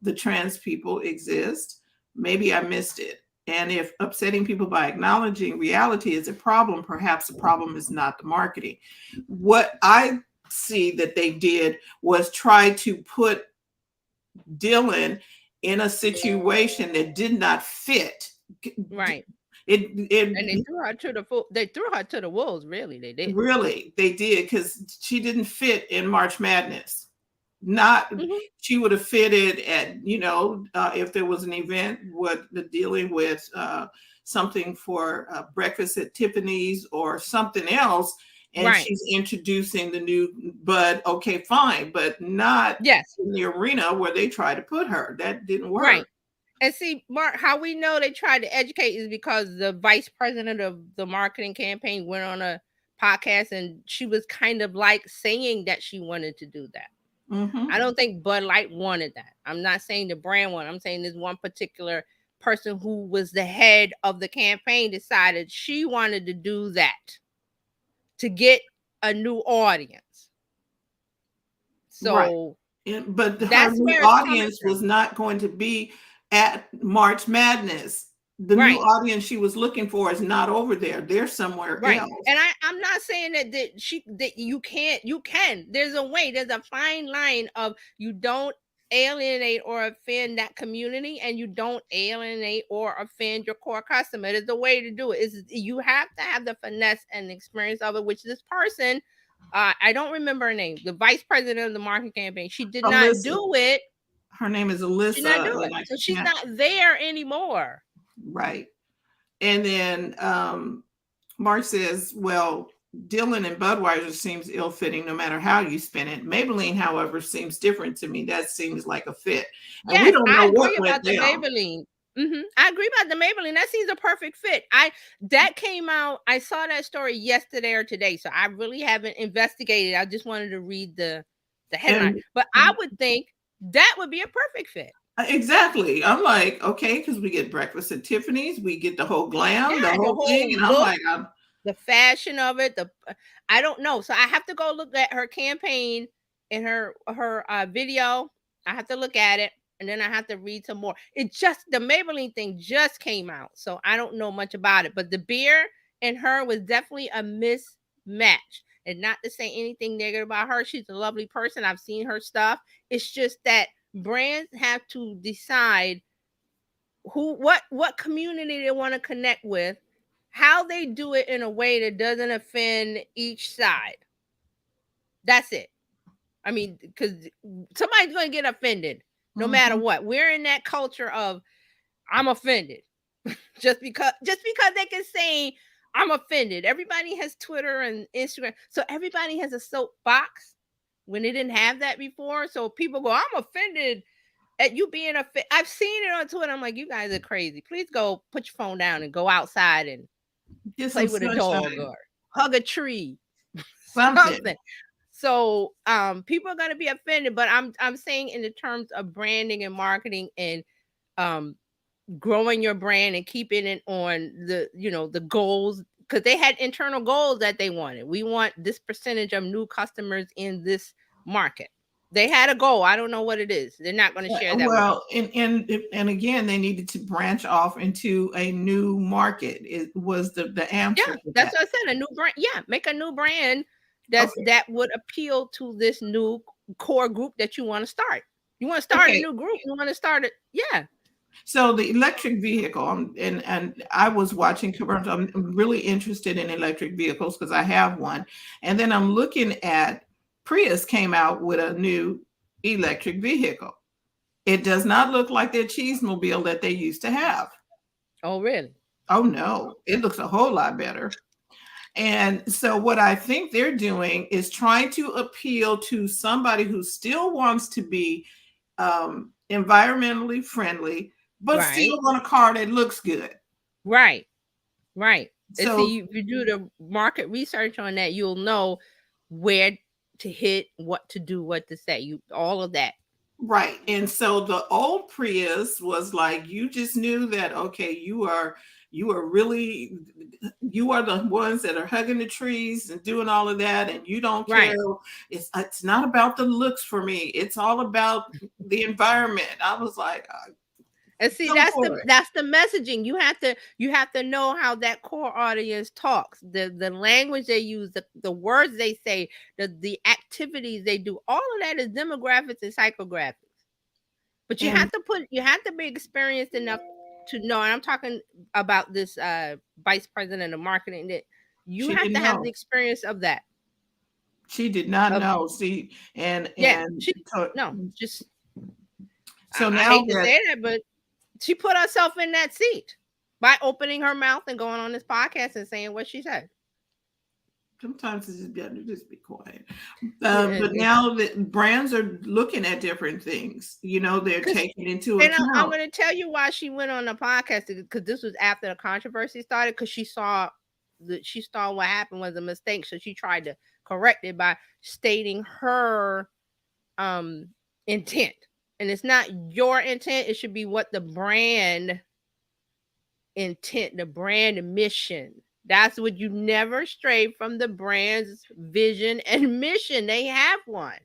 The trans people exist. Maybe I missed it. And if upsetting people by acknowledging reality is a problem, perhaps the problem is not the marketing. What I see that they did was try to put Dylan in a situation that did not fit. Right. And It they threw her to the wolves, really. They did. really, they did, because she didn't fit in March Madness. Not, Hmm. she would have fitted at, if there was an event with the dealing with something for breakfast at Tiffany's or something else, and Right. she's introducing the new Bud. Okay, fine, but not Yes. in the arena where they try to put her. That didn't Right. work. And see, Mark, how we know they tried to educate is because the vice president of the marketing campaign went on a podcast and she was kind of like saying that she wanted to do that. I Hmm. don't think Bud Light wanted that. I'm not saying the brand one. I'm saying this one particular person who was the head of the campaign decided she wanted to do that to get a new audience. Right. So But her that's new where it's coming audience from. was not going to be at March Madness. The new Right. audience she was looking for is not over there. They're somewhere Right. else. And I'm not saying that you can't, you can. There's a way, there's a fine line of you don't alienate or offend that community and you don't alienate or offend your core customer. There's a way to do it. Is you have to have the finesse and experience of it, which this person I don't remember her name, the vice president of the marketing campaign. She did not Alyssa. do it. Her name is She did not Alyssa, do it. and I So she's can't. not there anymore. Right. And then Mark says, well, Dylan and Budweiser seems ill-fitting no matter how you spin it. Maybelline, however, seems different to me. That seems like a fit. And we Yes, don't know I what agree went about the down. Maybelline. I agree about the Maybelline. That seems a perfect fit. That came out. I saw that story yesterday or today, so I really haven't investigated. I just wanted to read the headline. And But I would think that would be a perfect fit. exactly. I'm like, okay, because we get breakfast at Tiffany's, we get the whole glam, the Yeah, the whole thing. whole And I'm look, like, the fashion of it. The I don't know. So I have to go look at her campaign and her video. I have to look at it. and then I have to read some more. It just the Maybelline thing just came out, so I don't know much about it. But the beer and her was definitely a mismatch. And not to say anything negative about her, she's a lovely person. I've seen her stuff. It's just that brands have to decide what community they want to connect with, how they do it in a way that doesn't offend each side. That's it. I mean, because somebody's going to get offended no matter Mhm. what. We're in that culture of I'm offended just because they can say I'm offended. Everybody has Twitter and Instagram, so everybody has a soapbox when they didn't have that before. So people go, I'm offended at you being offended. I've seen it on Twitter. I'm like, you guys are crazy. Please go put your phone down and go outside and Get some play with a dog sunshine. or hug a tree, Something. something. So people are gonna be offended, but I'm saying in the terms of branding and marketing and um growing your brand and keeping it on the goals, because they had internal goals that they wanted. We want this percentage of new customers in this market. They had a goal. I don't know what it is. They're not going to share that with us. Well, and again, they needed to branch off into a new market. It was the Yeah, answer to that's that. what I said. A new brand. Yeah, make a new brand Okay. that would appeal to this new core group that you want to start. You want to start a Okay. new group. You want to start it. Yeah. So the electric vehicle, and I was watching commercials. I'm really interested in electric vehicles because I have one, and then I'm looking at Prius came out with a new electric vehicle. It does not look like their cheesemobile that they used to have. Oh, really? Oh no, it looks a whole lot better. And so, what I think they're doing is trying to appeal to somebody who still wants to be environmentally friendly, but Right. still want a car that looks good. Right. Right. And So, see, if you do the market research on that, you'll know where to hit, what to do, what to say. You all of that. right. And so the old Prius was like, you just knew that, okay, you are really, you are the ones that are hugging the trees and doing all of that, and you don't care. Right. It's not about the looks for me. It's all about the environment. I was like, And see, go for it. that's the messaging. You have to know how that core audience talks, the language they use, the words they say, the activities they do. All of that is demographics and psychographics. But And you have to be experienced enough to know, and I'm talking about this vice president of marketing, that you she have didn't to have the know. experience of that. She did not Of know. See, Yeah, and she so, no, just so I now hate to that say that, but she put herself in that seat by opening her mouth and going on this podcast and saying what she said. sometimes it's just better to just be quiet. Yeah, But now that brands are looking at different things, they're because taking into and I'm account. going to tell you why she went on the podcast, because this was after the controversy started, because she saw what happened was a mistake, so she tried to correct it by stating her um intent. And it's not your intent, it should be what the brand intent, the brand mission. That's what you never stray from the brand's vision and mission. They have one.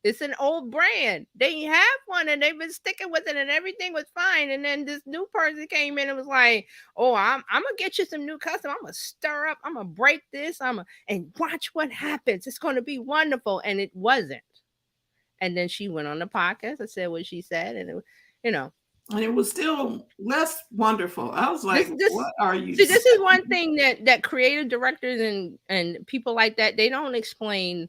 It's an old brand. They have one and they've been sticking with it and everything was fine. And then this new person came in and was like, "Oh, I'm gonna get you some new custom. I'm gonna stir up. I'm gonna break this. And watch what happens. It's gonna be wonderful." And it wasn't. And then she went on the podcast and said what she said, and you know, And it was still less wonderful. I was this like, this what are you see, this is saying? one thing that creative directors and people like that, they don't explain.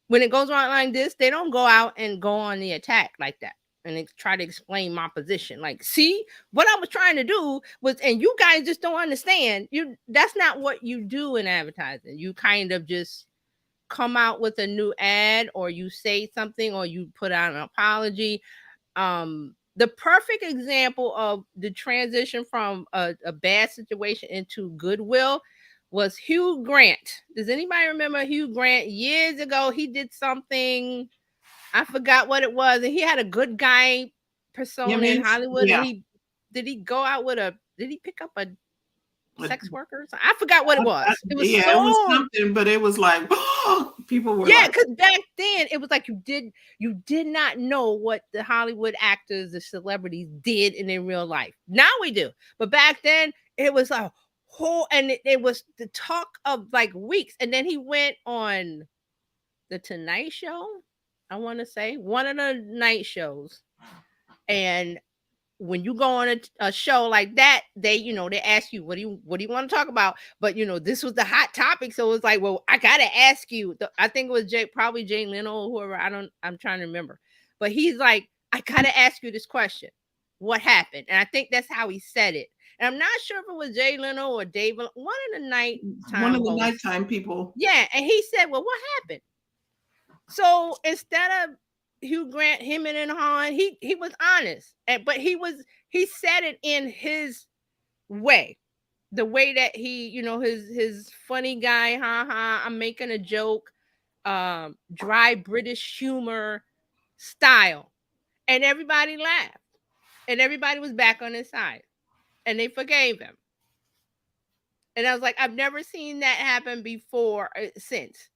When it goes on like this, they don't go out and go on the attack like that and try to explain my position. Like, see, what I was trying to do was, and you guys just don't understand. That's not what you do in advertising. You kind of just come out with a new ad, or you say something, or you put out an apology. The perfect example of the transition from a bad situation into goodwill was Hugh Grant. Does anybody remember Hugh Grant? Years ago, he did something, I forgot what it was, and he had a good guy persona in Image, Hollywood. And yeah. he did he go out with a did he pick up a sex workers. I forgot what it was. It was Yeah, it was so something, but it was like people were yeah, like, because back then it was like you did not know what the Hollywood actors, the celebrities did in their real life. Now we do, but back then it was a whole, and it was the talk of like weeks. And then he went on the Tonight Show. I want to say one of the night shows, and when you go on a show like that, they ask you what do you want to talk about, but this was the hot topic, so it's like, well, I gotta ask you. I think it was probably Jay Leno or whoever. I'm trying to remember, but he's like, I gotta ask you this question: what happened? And I think that's how he said it. And I'm not sure if it was Jay Leno or Dave, one of the one nighttime of the hosts. nighttime people. Yeah, and he said, well, what happened? So instead of Hugh Grant, him and Han, he was honest, but he said it in his way, the way that his funny guy, ha ha, I'm making a joke, dry British humor style, and everybody laughed, and everybody was back on his side, and they forgave him. And I was like, I've never seen that happen before since.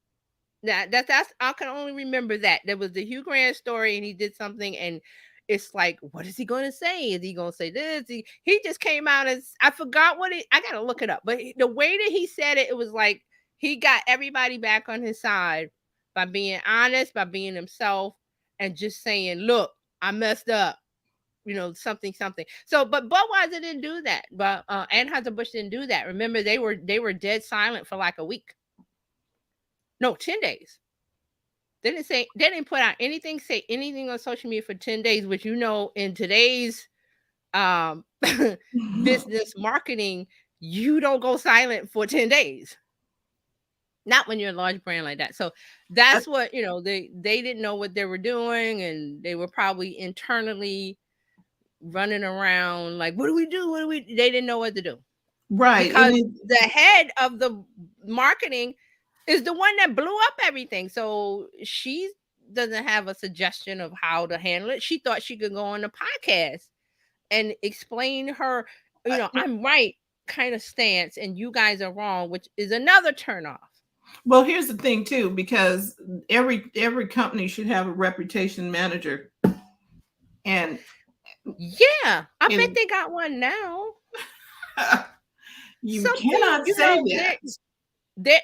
Now that's I can only remember that. There was the Hugh Grant story, and he did something, and it's like, what is he going to say? Is he going to say this? He just came out as, I forgot what it. I gotta look it up. But the way that he said it, it was like he got everybody back on his side by being honest, by being himself, and just saying, "Look, I messed up." Something, something. So, but Budweiser didn't do that. But Anheuser-Busch didn't do that. Remember, they were dead silent for like a week. No, 10 days. They didn't put out anything, say anything on social media for 10 days, which in today's um business marketing, you don't go silent for 10 days. Not when you're a large brand like that. So that's what, they didn't know what they were doing, and they were probably internally running around like, what do we do? They didn't know what to do. Right. Because the head of the marketing is the one that blew up everything. So she doesn't have a suggestion of how to handle it. She thought she could go on the podcast and explain her, I'm right kind of stance, and you guys are wrong, which is another turnoff. Well, here's the thing too, because every company should have a reputation manager. And yeah, I bet they got one now. You cannot say that.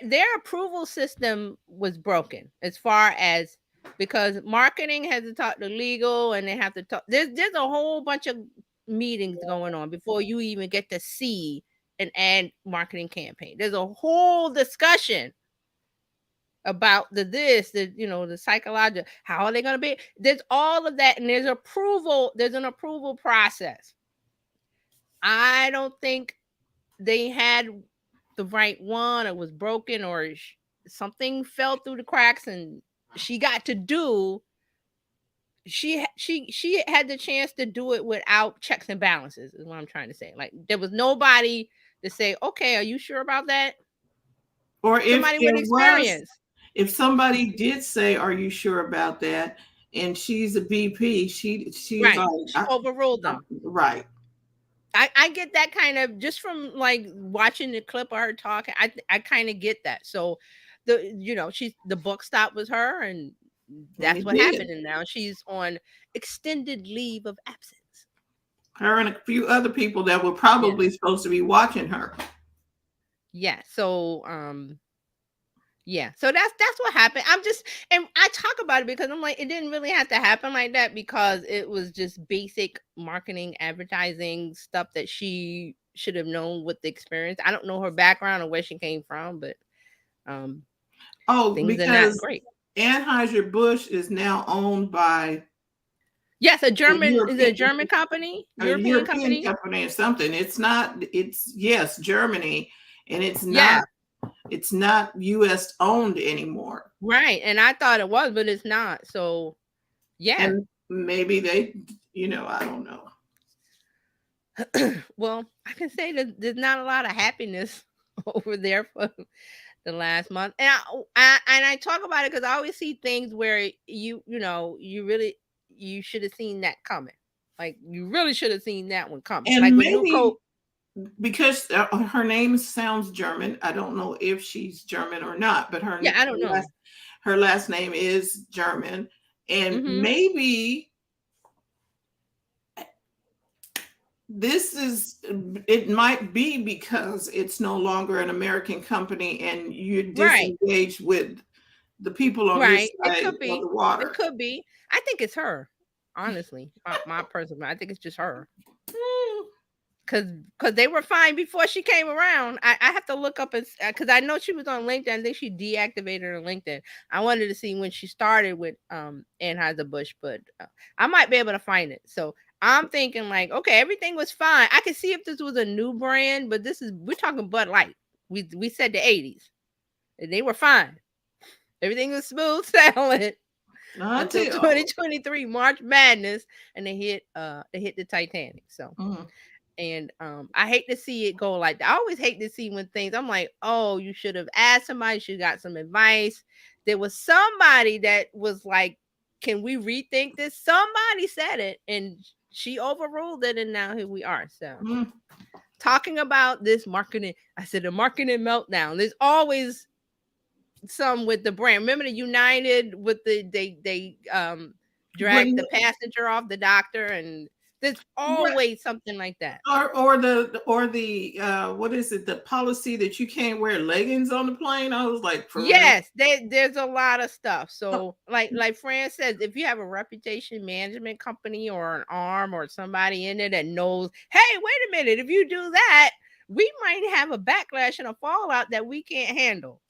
Their approval system was broken as far as, because marketing has to talk to legal, and they have to talk. There's a whole bunch of meetings going on before you even get to see an ad marketing campaign. There's a whole discussion about the psychological, how are they going to be. There's all of that, and there's an approval process. I don't think they had the right one, or was broken, or something fell through the cracks, and she got to do. She had the chance to do it without checks and balances. Is what I'm trying to say. Like, there was nobody to say, "Okay, are you sure about that?" Or if Somebody with there was, experience. if somebody did say, "Are you sure about that?" and she's a VP, she's Right. like, She overruled them. Right. I get that kind of, just from like watching the clip of her talking. I kind of get that. So the book stopped with her, and that's it what did. happened. And now she's on extended leave of absence. Her and a few other people that were Yeah. probably supposed to be watching her. Yeah. So yeah. So that's what happened. And I talk about it because I'm like, it didn't really have to happen like that, because it was just basic marketing, advertising stuff that she should have known with the experience. I don't know her background or where she came from, but things are not Because great. Anheuser-Busch is now owned by Yes, a is it a German company? European European company? company or something. Yes, Germany, and Yeah. it's not US owned anymore. Right. And I thought it was, but it's not. So yeah. And maybe they, I don't know. Well, I can say that there's not a lot of happiness over there for the last month. And I talk about it because I always see things where you should have seen that coming. Like, you really should have seen that one coming. And Like with new maybe because her name sounds German. I don't know if she's German or not, but Yeah, I don't know. her last name is German, and Mm-hmm. maybe this is it might be because it's no longer an American company and you're Right. disengaged with the people on this Right. It side could of be. the It water. could be. I think it's her. Honestly, my personal, I think it's just her. Hmm. Cause they were fine before she came around. I have to look up and because I know she was on LinkedIn. I think she deactivated her LinkedIn. I wanted to see when she started with Anheuser Busch, but I might be able to find it. So I'm thinking like, okay, everything was fine. I could see if this was a new brand, but we're talking Bud Light. We said the 80s, and they were fine. Everything was smooth sailing until Until 2023 March Madness, and they hit the Titanic. So mm, and I hate to see it go like that. I always hate to see when things I'm like, oh, you should have asked somebody, should got some advice. There was somebody that was like, can we rethink this? Somebody said it and she overruled it, and now here we are. So mm, talking about this marketing, I said the marketing meltdown. There's always some with the brand. Remember the United with they dragged when the passenger off the doctor, and there's always something like that. or the what is it, the policy that you can't wear leggings on the plane. I was like, for real? Yes, there's a lot of stuff. So like Fran says, if you have a reputation management company or an arm or somebody in it that knows, hey, wait a minute, if you do that, we might have a backlash and a fallout that we can't handle.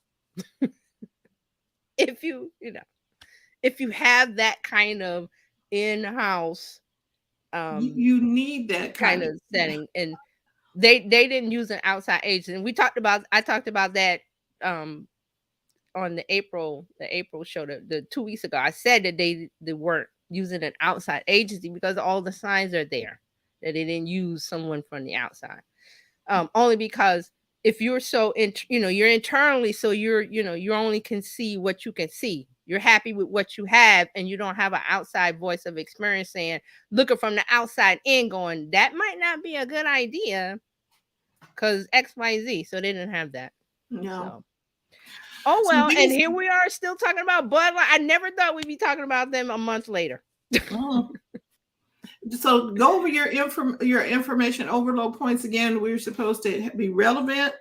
If if you have that kind of in-house You need that kind kind of of setting, and they didn't use an outside agent. And I talked about that um on the April show the 2 weeks ago. I said that they weren't using an outside agency because all the signs are there that they didn't use someone from the outside. Only because if you're you're internally, so you only can see what you can see. You're happy with what you have, and you don't have an outside voice of experience saying, looking from the outside in, going, that might not be a good idea because XYZ. So they didn't have that. no. So oh So well, and these here we are still talking about Bud Light. I never thought we'd be talking about them a month later. mm. So go over your information overload points again. We're supposed to be relevant.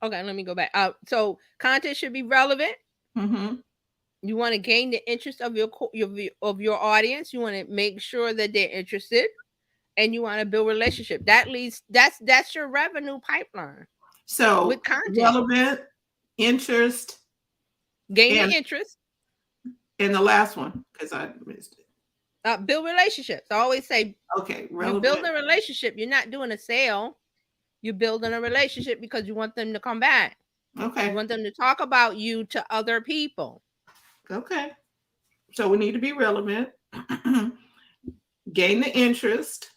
Okay, let me go back. So content should be relevant. Mm-hmm. You want to gain the interest of your audience. You want to make sure that they're interested, and you want to build relationship. That's your revenue pipeline with So content. relevant, interest, Gain the and interest, the last one because I missed it. build relationships. I always say Okay, you build relevant. a relationship. You're not doing a sale. You're building a relationship because you want them to come back. You Okay, want them to talk about you to other people. okay. So we need to be relevant, gain the interest,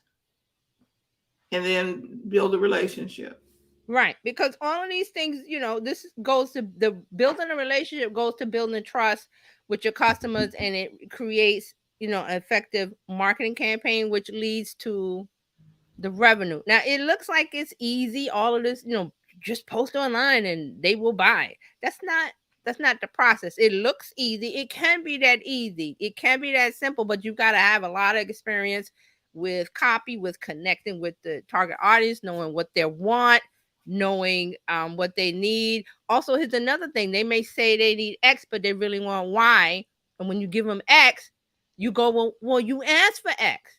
and then build a relationship. Right. Because all of these things, this goes to the building a relationship, goes to building trust with your customers, and it creates, an effective marketing campaign, which leads to the revenue. Now it looks like it's easy, all of this, just post online and they will buy. That's not the process. It looks easy. It can be that easy. It can be that simple, but you've got to have a lot of experience with copy, with connecting with the target audience, knowing what they want, knowing what they need. Also, here's another thing. They may say they need X, but they really want Y. And when you give them X, you go, well, you asked for X.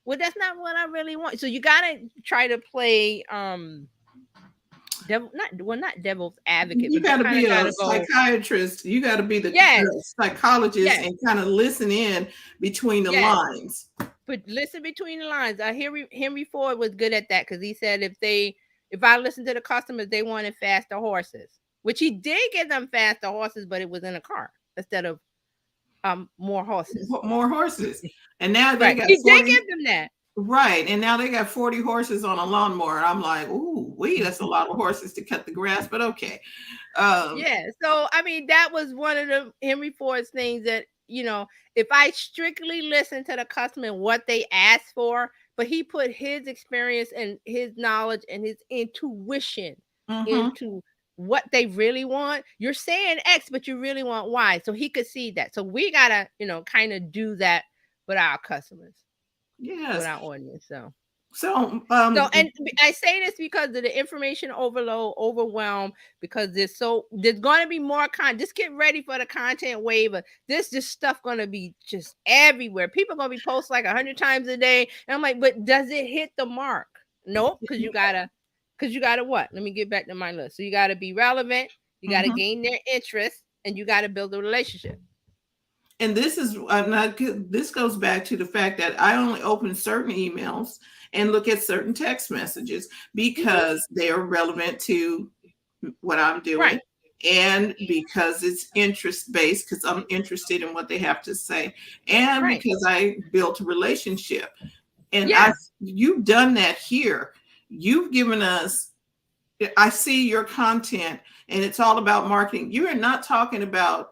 Well, that's not what I really want. So you gotta try to play not devil's advocate, You but you got to kind be of a gotta go, psychiatrist. You got to be the yes, psychologist yes, and kind of listen in between the yes. lines. But listen between the lines. Henry Ford was good at that because he said if I listen to the customers, they wanted faster horses, which he did give them faster horses, but it was in a car instead of more horses. More horses, and now they Right. got He did 40. give them that. Right, and now they got 40 horses on a lawnmower. I'm like, ooh, wee, that's a lot of horses to cut the grass, but okay. Um, Yeah. So I mean, that was one of the Henry Ford's things that, if I strictly listen to the customer and what they ask for, but he put his experience and his knowledge and his intuition Mm-hmm. into what they really want. You're saying X, but you really want Y. So he could see that. So we gotta, kind of do that with our customers, with Yes. our audience. So, And I say this because of the information overload, overwhelm, because there's going to be more content. Just get ready for the content wave. This just stuff going to be just everywhere. People going to be posting like 100 times a day. And I'm like, but does it hit the mark? Nope. Because you gotta what? Let me get back to my list. So you got to be relevant. You got to mhm. gain their interest, and you got to build a relationship. And this is not good. This goes back to the fact that I only open certain emails and look at certain text messages Hmm. because they are relevant to what I'm doing Right. and because it's interest based because I'm interested in what they have to say and Right. because I built a relationship. And Yeah. you've done that here. You've given us, I see your content and it's all about marketing. You are not talking about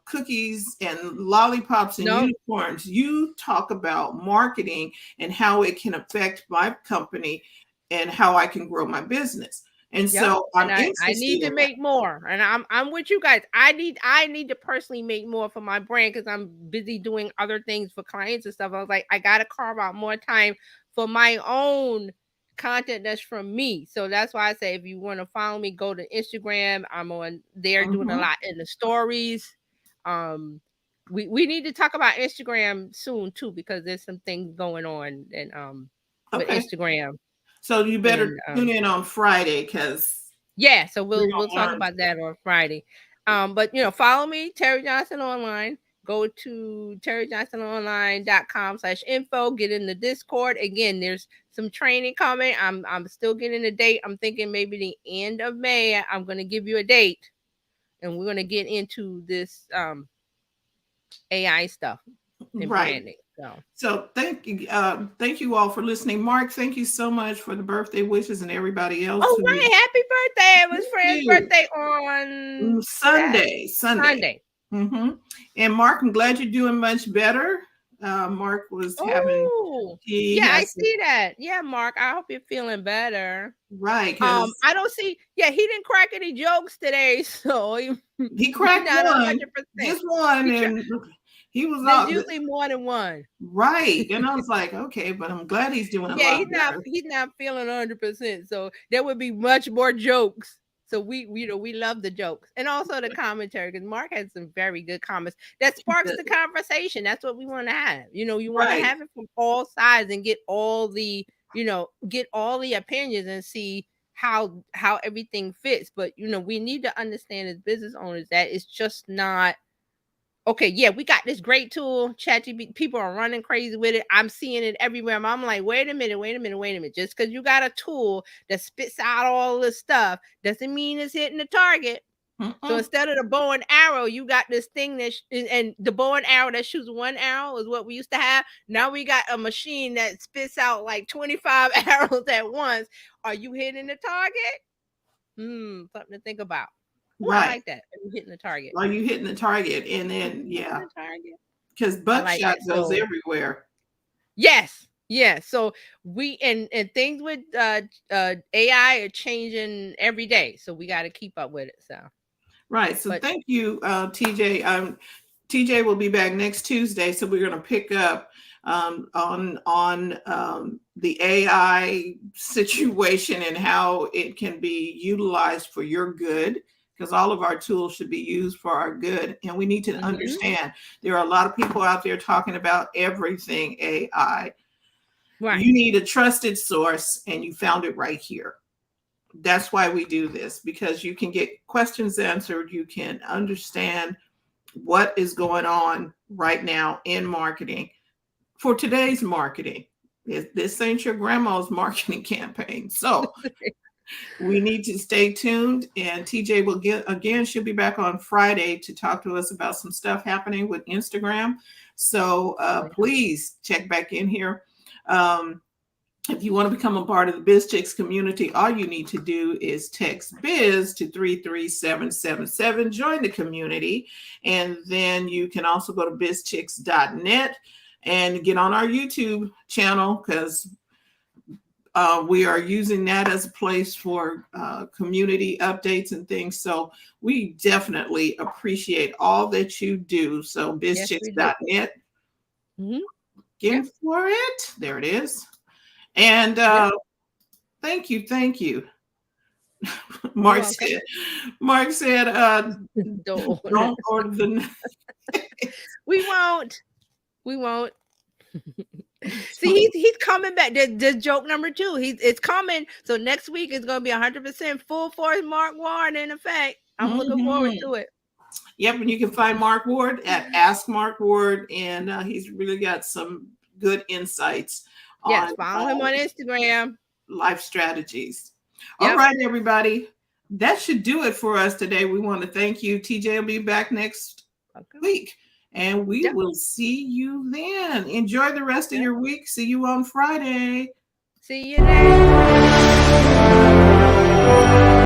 cookies and lollipops and No. unicorns. You talk about marketing and how it can affect my company and how I can grow my business. And Yep. so And I'm I interested need to in that. make more. And I'm with you guys. I need to personally make more for my brand because I'm busy doing other things for clients and stuff. I was like, I gotta carve out more time for my own content that's from me. So that's why I say if you want to follow me, go to Instagram. I'm on there doing a Mhm. lot in the stories. Um we need to talk about Instagram soon too because there's some things going on and with Okay. Instagram So you better and tune in on Friday because yeah, so we're we'll going to talk learn. about that on Friday. But follow me, Terry Johnson Online. Go to terryjohnsononline.com/info. Get in the Discord. Again, there's some training coming. I'm still getting a date. I'm thinking maybe the end of May. I'm gonna give you a date, and we're gonna get into this AI stuff and Right. branding. So So thank you all for listening. Mark, thank you so much for the birthday wishes and everybody else oh who right, happy birthday. It was thank Fran's you. birthday on Sunday. Sunday. hmm And Mark, I'm glad you're doing much better. Mark was having Oh, he yeah, I has see that. Yeah, Mark, I hope you're feeling better. right because I don't see. Yeah, he didn't crack any jokes today, so he he's cracked not one, 100%. just one, He try, and he was there's all usually more than one. right. And I was like, okay, but I'm glad he's doing a Yeah, lot he's not better. he's not feeling 100%. So there would be much more jokes. So we love the jokes and also the commentary because Mark has some very good comments that sparks the conversation. That's what we want to have. You want to Right. have it from all sides and get all the opinions and see how everything fits. But we need to understand as business owners that it's just not okay, yeah, we got this great tool, ChatGPT. People are running crazy with it. I'm seeing it everywhere. I'm like, wait a minute, wait a minute, wait a minute. Just because you got a tool that spits out all this stuff doesn't mean it's hitting the target. So Mm-mm. instead of the bow and arrow, you got this thing and the bow and arrow that shoots one arrow is what we used to have. Now we got a machine that spits out like 25 arrows at once. Are you hitting the target? Something to think about. Oh, I Right. like that. Are you hitting the target? Are you hitting the target? And Are then you hitting yeah, the target? because I like buckshot that. goes So everywhere. yes, yes. So we and things with AI are changing every day. So we got to keep up with it. So, Right. So but thank you, TJ. TJ will be back next Tuesday, so we're going to pick up on the AI situation and how it can be utilized for your good. Because all of our tools should be used for our good, and we need to mhm, understand there are a lot of people out there talking about everything AI. right, You need a trusted source, and you found it right here. That's why we do this, because you can get questions answered, you can understand what is going on right now in marketing for today's marketing. This ain't your grandma's marketing campaign. So we need to stay tuned, and TJ will get again, she'll be back on Friday to talk to us about some stuff happening with Instagram. So please check back in here. um, if you want to become a part of the Bizchicks community, all you need to do is text Biz to 33777. Join the community. And then you can also go to bizchicks.net and get on our YouTube channel, because we are using that as a place for community updates and things. So we definitely appreciate all that you do. So Yes, we do. bizchicks.net, Hmm. again Yep. for it. There it is. And Yep. thank you, thank you. You're Mark welcome. said, Mark said, Don't order. don't order the. We won't. We won't. See, he's coming back. The joke number two. It's coming. So next week is gonna be 100% full force Mark Warren in effect. I'm looking forward Mhm. to it. Yep, and you can find Mark Ward at Ask Mark Ward, and he's really got some good insights Yes, on follow him on Instagram. life strategies. All Yep. right, everybody. That should do it for us today. We want to thank you. TJ will be back next Okay. week, and we Yep. will see you then. Enjoy the rest of Yep. your week. See you on Friday. See you next.